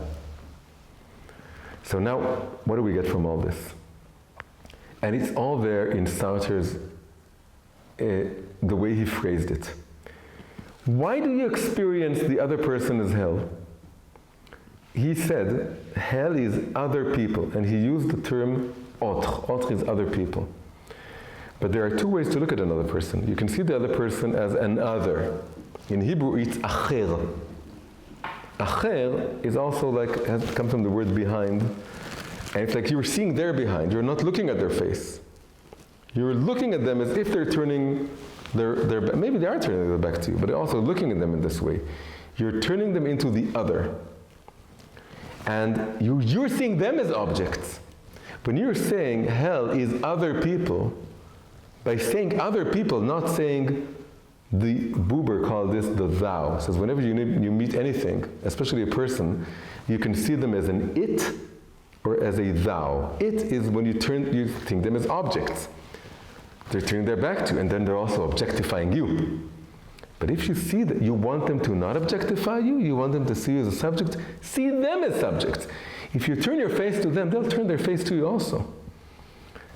S2: So now, what do we get from all this? And it's all there in Sartre's, the way he phrased it. Why do you experience the other person as hell? He said, hell is other people, and he used the term autre. Autre is other people. But there are 2 ways to look at another person. You can see the other person as an other. In Hebrew, it's acher. Acher is also like, comes from the word behind. And it's like you're seeing their behind. You're not looking at their face. You're looking at them as if they're turning their back. Maybe they are turning their back to you, but also looking at them in this way. You're turning them into the other. And you're seeing them as objects. When you're saying hell is other people, by saying other people, not saying, the Buber called this the thou. It says whenever you meet anything, especially a person, you can see them as an it or as a thou. It is when you think them as objects. They're turning their back to you, and then they're also objectifying you. But if you see that you want them to not objectify you, you want them to see you as a subject, see them as subjects. If you turn your face to them, they'll turn their face to you also.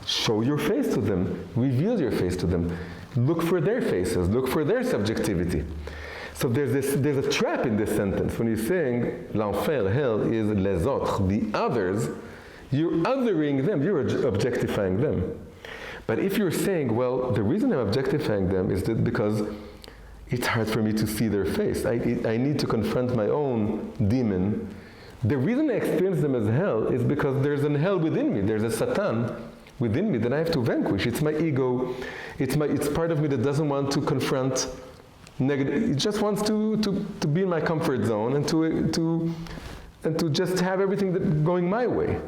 S2: Show your face to them, reveal your face to them. Look for their faces, look for their subjectivity. So there's a trap in this sentence. When you're saying, l'enfer, hell, is les autres, the others, you're othering them, you're objectifying them. But if you're saying, well, the reason I'm objectifying them is that because it's hard for me to see their face. I need to confront my own demon. The reason I experience them as hell is because there's an hell within me. There's a Satan within me that I have to vanquish. It's my ego. It's part of me that doesn't want to confront negative. It just wants to be in my comfort zone and to just have everything going my way.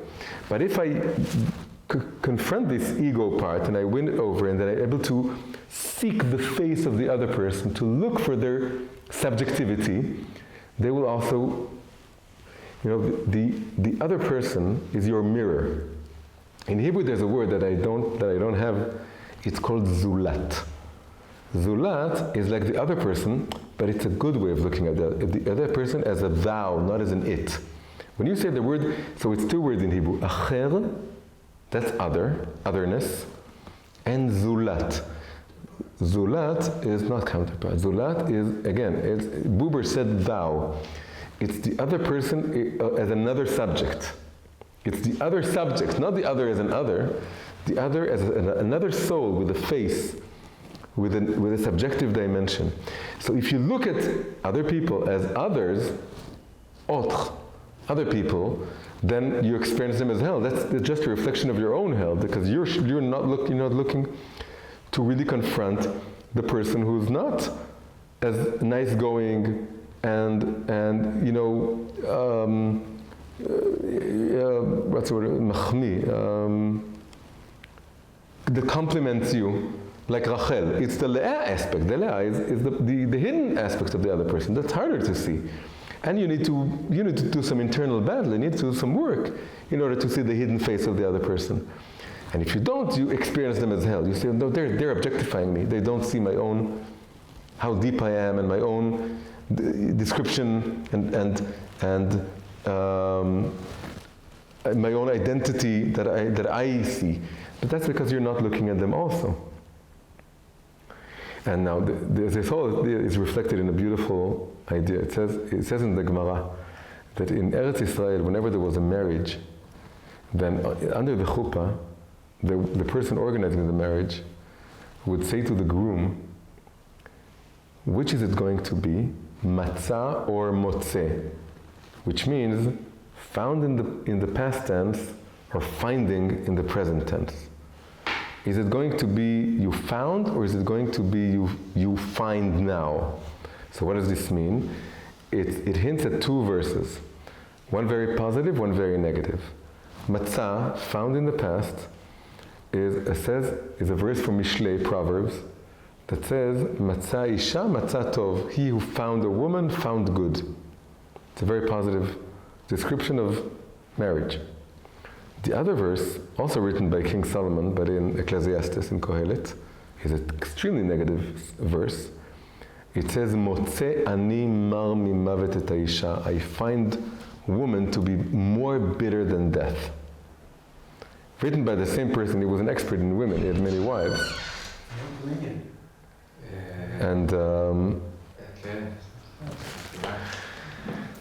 S2: But if I confront this ego part and I win it over, and then I'm able to seek the face of the other person, to look for their subjectivity, they will also, the other person is your mirror. In Hebrew there's a word that I don't have. It's called zulat. Zulat is like the other person, but it's a good way of looking at the other person as a thou, not as an it. When you say the word, so it's two words in Hebrew, acher, that's other, otherness, and zulat. Zulat is not counterpart. Zulat is, again, Buber said thou. It's the other person as another subject. It's the other subject, not the other as an other, the other as another soul with a face, with a subjective dimension. So if you look at other people as others, autres, other people, then you experience them as hell. That's just a reflection of your own hell, because you're not looking to really confront the person who's not as nice going and what's the word? Machmi, that compliments you, like Rachel. It's the Leah aspect. The Leah is the hidden aspect of the other person. That's harder to see. And you need to do some internal battle. You need to do some work in order to see the hidden face of the other person. And if you don't, you experience them as hell. You say, no, they're objectifying me. They don't see my own, how deep I am, and my own description and my own identity that I see. But that's because you're not looking at them also. And now this all is reflected in a beautiful idea. It says in the Gemara that in Eretz Israel, whenever there was a marriage, then under the chuppah, the person organizing the marriage would say to the groom, which is it going to be, matzah or motzeh? Which means found in the past tense or finding in the present tense. Is it going to be you found, or is it going to be you find now? So what does this mean? It hints at two verses. One very positive, one very negative. Matzah, found in the past, is a verse from Mishlei, Proverbs, that says, Matzah isha, matzah tov. He who found a woman found good. It's a very positive description of marriage. The other verse, also written by King Solomon, but in Ecclesiastes, in Kohelet, is an extremely negative verse. It says, Motze ani mar mimavet et haisha. I find woman to be more bitter than death. Written by the same person. He was an expert in women. He had many wives. And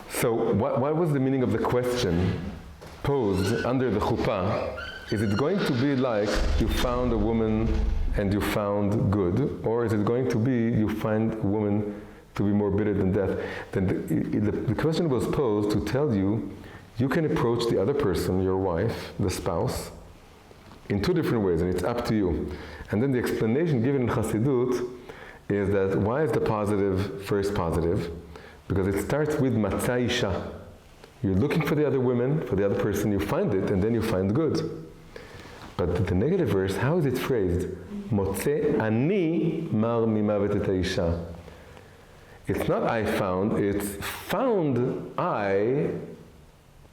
S2: so what was the meaning of the question posed under the chuppah? Is it going to be like you found a woman and you found good, or is it going to be you find a woman to be more bitter than death? Then the question was posed to tell you can approach the other person, your wife, the spouse, in two different ways, and it's up to you. And then the explanation given in Chassidut is that why is the positive first positive? Because it starts with matzah isha. You're looking for the other woman, for the other person, you find it, and then you find good. But the negative verse, how is it phrased? Motze ani mar mimavet et haisha. It's not I found, it's found I,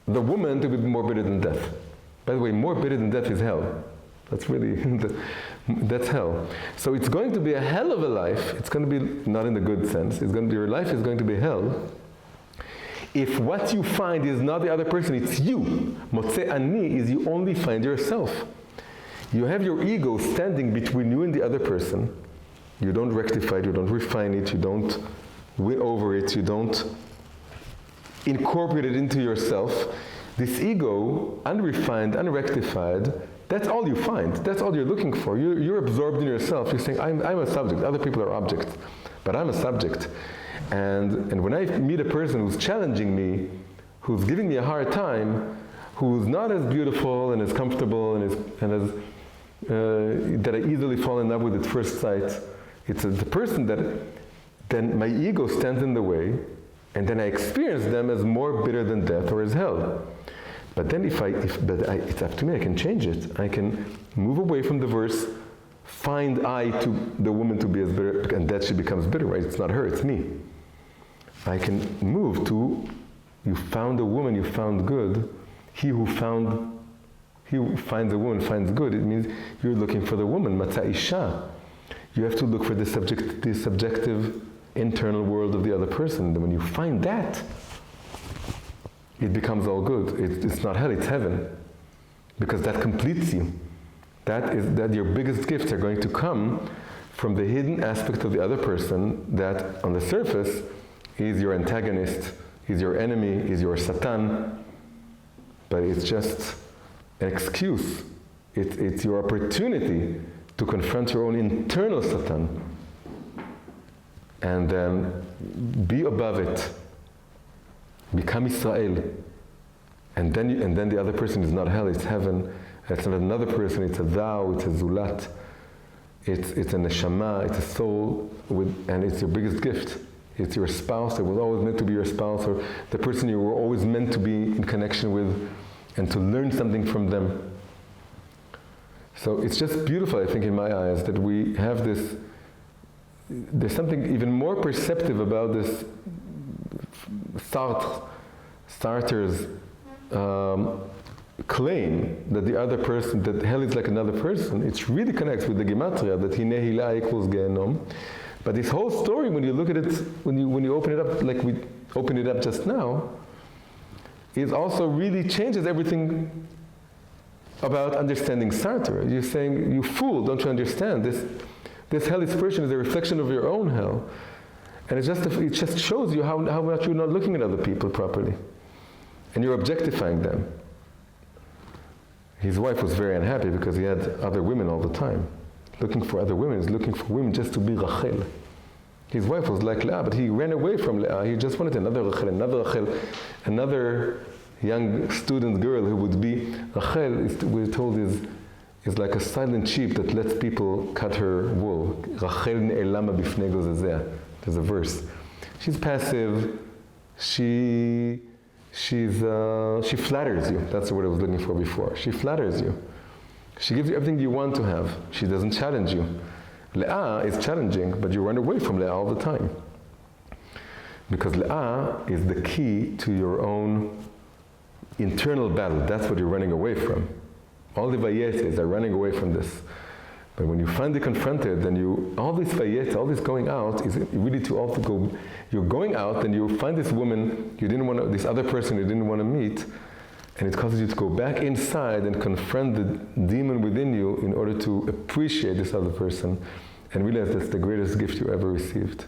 S2: the woman, to be more bitter than death. By the way, more bitter than death is hell. That's really, that's hell. So it's going to be a hell of a life. It's going to be, not in the good sense, your life is going to be hell. If what you find is not the other person, it's you. Motze ani is you only find yourself. You have your ego standing between you and the other person. You don't rectify it, you don't refine it, you don't win over it, you don't incorporate it into yourself. This ego, unrefined, unrectified, that's all you find. That's all you're looking for. You're absorbed in yourself. You're saying, I'm a subject. Other people are objects. But I'm a subject. And when I meet a person who's challenging me, who's giving me a hard time, who's not as beautiful and as comfortable and as that I easily fall in love with at first sight, it's the person that then my ego stands in the way, and then I experience them as more bitter than death or as hell. But then it's up to me, I can change it. I can move away from the verse, find I to the woman to be as bitter, and that she becomes bitter, right? It's not her, it's me. I can move to, you found a woman, you found good. He who finds a woman finds good. It means you're looking for the woman, matza isha. You have to look for the subjective internal world of the other person. And when you find that, it becomes all good. It's not hell, it's heaven. Because that completes you. That your biggest gifts are going to come from the hidden aspect of the other person that on the surface is your antagonist, is your enemy, is your Satan. But it's just an excuse. It's your opportunity to confront your own internal Satan and then be above it. Become Israel. And then the other person is not hell, it's heaven. It's not another person, it's a thou, it's a zulat. It's a neshama, it's a soul, and it's your biggest gift. It's your spouse that was always meant to be your spouse, or the person you were always meant to be in connection with, and to learn something from them. So it's just beautiful, I think, in my eyes, that we have this. There's something even more perceptive about this Sartre's claim that the other person, that hell is like another person. It really connects with the gematria, that hinei hilah equals gehenom. But this whole story, when you look at it, when you open it up, like we opened it up just now, it also really changes everything about understanding Sartre. You're saying, you fool, don't you understand? This hell expression is a reflection of your own hell. And it just shows you how much you're not looking at other people properly. And you're objectifying them. His wife was very unhappy because he had other women all the time. Looking for other women, he's looking for women just to be Rachel. His wife was like Leah, but he ran away from Leah. He just wanted another Rachel, another young student girl who would be Rachel. We're told is like a silent sheep that lets people cut her wool. Rachel ne'elama bifnei gozezeh. There's a verse. She's passive. She flatters you. That's the word I was looking for before. She flatters you. She gives you everything you want to have. She doesn't challenge you. Leah is challenging, but you run away from Leah all the time. Because Leah is the key to your own internal battle. That's what you're running away from. All the Vayetzes are running away from this. But when you finally confronted, then all this Vayetze, all this going out, is really to also go, you're going out, then you find this woman this other person you didn't want to meet, and it causes you to go back inside and confront the demon within you in order to appreciate this other person and realize that's the greatest gift you ever received.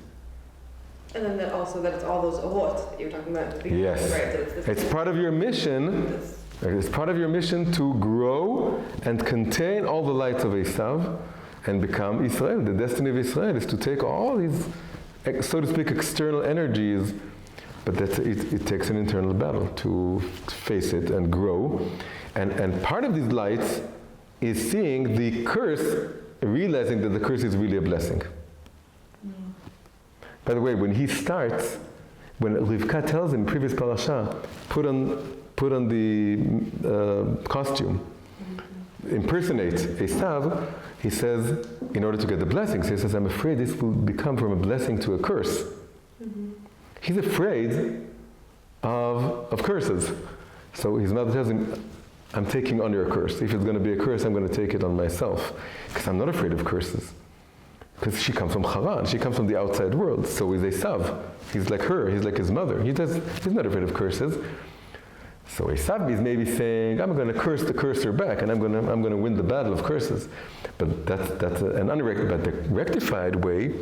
S3: And then that it's all those ahot that you're talking about at the beginning.
S2: Yes.
S3: Right? So
S2: it's part of your mission. It's part of your mission to grow and contain all the lights of Esav and become Israel. The destiny of Israel is to take all these, so to speak, external energies, but it takes an internal battle to face it and grow. And part of these lights is seeing the curse, realizing that the curse is really a blessing. By the way, when Rivka tells him in previous parasha, put on the costume, impersonate Esav, he says, in order to get the blessings, he says, I'm afraid this will become from a blessing to a curse. He's afraid of curses. So his mother tells him, I'm taking on your curse. If it's going to be a curse, I'm going to take it on myself. Because I'm not afraid of curses. Because she comes from Haran, she comes from the outside world. So is Esav. He's like her, he's like his mother. He's not afraid of curses. So Esav is maybe saying, I'm going to curse the cursor back, and I'm going to win the battle of curses. But that's an unrectified. But the rectified way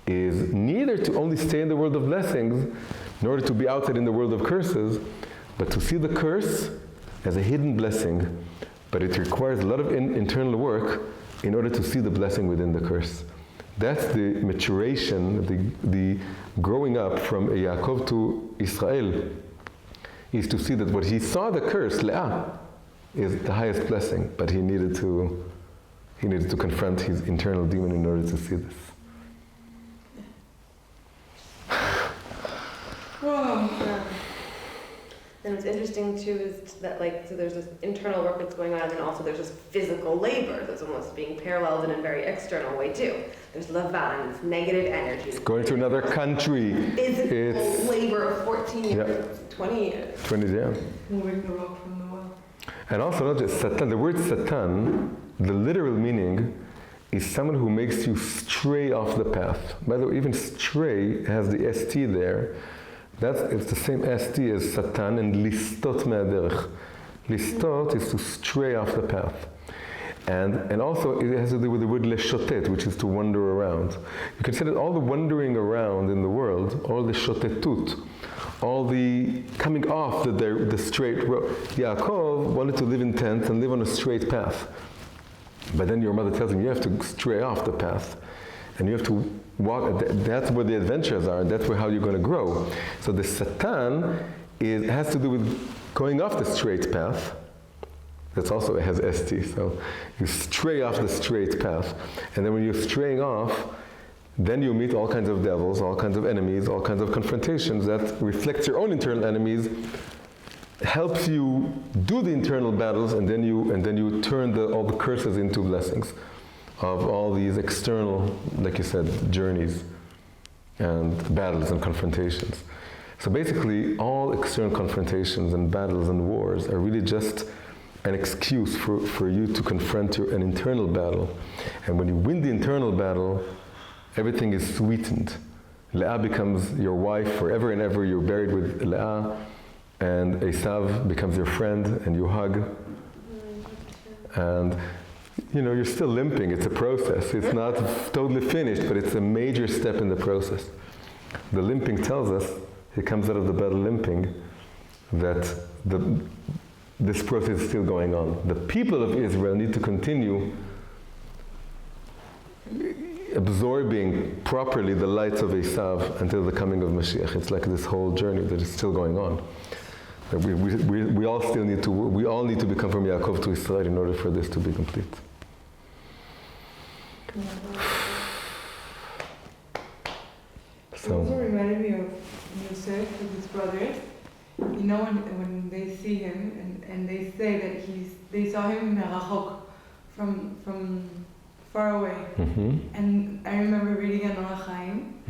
S2: is neither to only stay in the world of blessings, nor to be outside in the world of curses, but to see the curse as a hidden blessing. But it requires a lot of internal work in order to see the blessing within the curse. That's the maturation, the growing up from Yaakov to Israel, is to see that what he saw the curse, Leah, is the highest blessing, but he needed to confront his internal demon in order to see this.
S3: And what's interesting too is that so there's this internal work that's going on, and then also there's this physical labor that's almost being paralleled in a very external way too. There's Lavan, it's negative energy.
S1: It's going to another country.
S3: Physical labor of 14 years, 20 years.
S1: 20 years.
S4: Moving the rock from the well.
S1: And also not just Satan, the word Satan, the literal meaning is someone who makes you stray off the path. By the way, even stray has the ST there. It's the same ST as Satan and listot me'aderech. Listot is to stray off the path. And also it has to do with the word leshotet, which is to wander around. You can say that all the wandering around in the world, all the shotetut, all the coming off the straight road. Yaakov wanted to live in tents and live on a straight path. But then your mother tells him you have to stray off the path. And you have to walk, that's where the adventures are, and that's how you're going to grow. So the Satan has to do with going off the straight path. That's also, it has ST, so you stray off the straight path. And then when you're straying off, then you meet all kinds of devils, all kinds of enemies, all kinds of confrontations that reflect your own internal enemies, helps you do the internal battles, and then you turn all the curses into blessings of all these external, like you said, journeys and battles and confrontations. So basically, all external confrontations and battles and wars are really just an excuse for you to confront an internal battle. And when you win the internal battle, everything is sweetened. Leah becomes your wife forever and ever. You're buried with Leah, and Esav becomes your friend, and you hug. And you're still limping. It's a process. It's not totally finished, but it's a major step in the process. The limping tells us, he comes out of the battle limping, that this process is still going on. The people of Israel need to continue absorbing properly the lights of Esav until the coming of Mashiach. It's like this whole journey that is still going on. We all still need to. We all need to become from Yaakov to Israel in order for this to be complete.
S4: It also reminded me of Yosef with his brothers. When they see him and they say that they saw him merachok, from far away.
S1: Mm-hmm.
S4: And I remember reading in Orach Chaim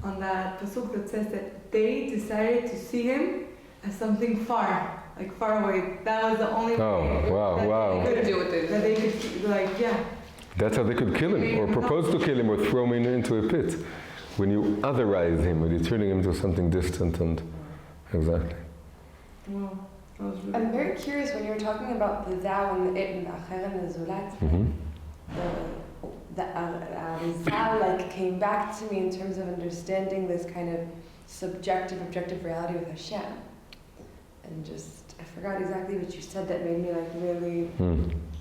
S4: on that pasuk that says that they decided to see him as something far away. That was the only way
S1: wow.
S4: They could do with it. That they could
S1: That's how they could kill him, or propose to kill him, or throw him into a pit. When you otherize him, when you're turning him into something distant and exactly.
S4: Wow.
S3: I'm very curious when you were talking about the thou and the it and the acher and the zulat. The Arizal came back to me in terms of understanding this kind of subjective, objective reality with Hashem. And I forgot exactly what you said that made me really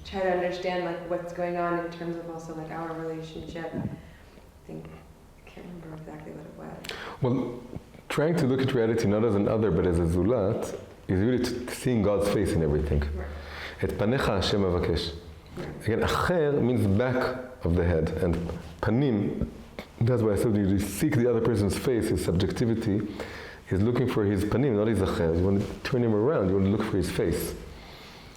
S3: try to understand what's going on in terms of also our relationship. I can't remember exactly what it was.
S1: Well, trying to look at reality not as an other but as a zulat is really seeing God's face in everything. Et panecha Hashem vanquished. Again, acher means back of the head, and panim, that's why I said you seek the other person's face, his subjectivity, is looking for his panim, not his acher. You want to turn him around, you want to look for his face.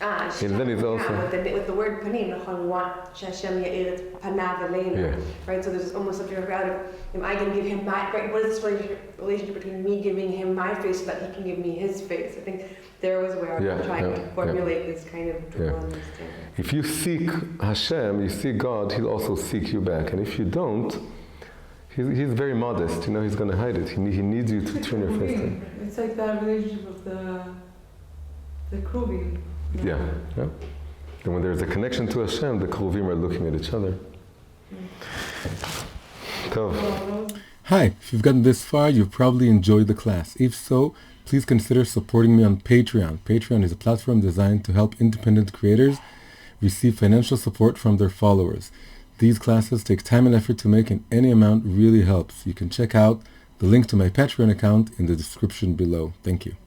S1: And then it's also
S3: with the word panim, we want Hashem ya'ir panav aleinu, right? So there's almost a reality of, am I going to give him my, right? What is this relationship between me giving him my face so that he can give me his face? I think there was where I'm trying to formulate this kind of dual understanding.
S1: If you seek Hashem, you seek God, He'll also seek you back. And if you don't, He's very modest. He's going to hide it. He needs you to turn your face to Him.
S4: It's like that relationship of the kruvim.
S1: Yeah. And when there's a connection to Hashem, the kruvim are looking at each other.
S2: Hi, if you've gotten this far, you've probably enjoyed the class. If so, please consider supporting me on Patreon. Patreon is a platform designed to help independent creators receive financial support from their followers. These classes take time and effort to make, and any amount really helps. You can check out the link to my Patreon account in the description below. Thank you.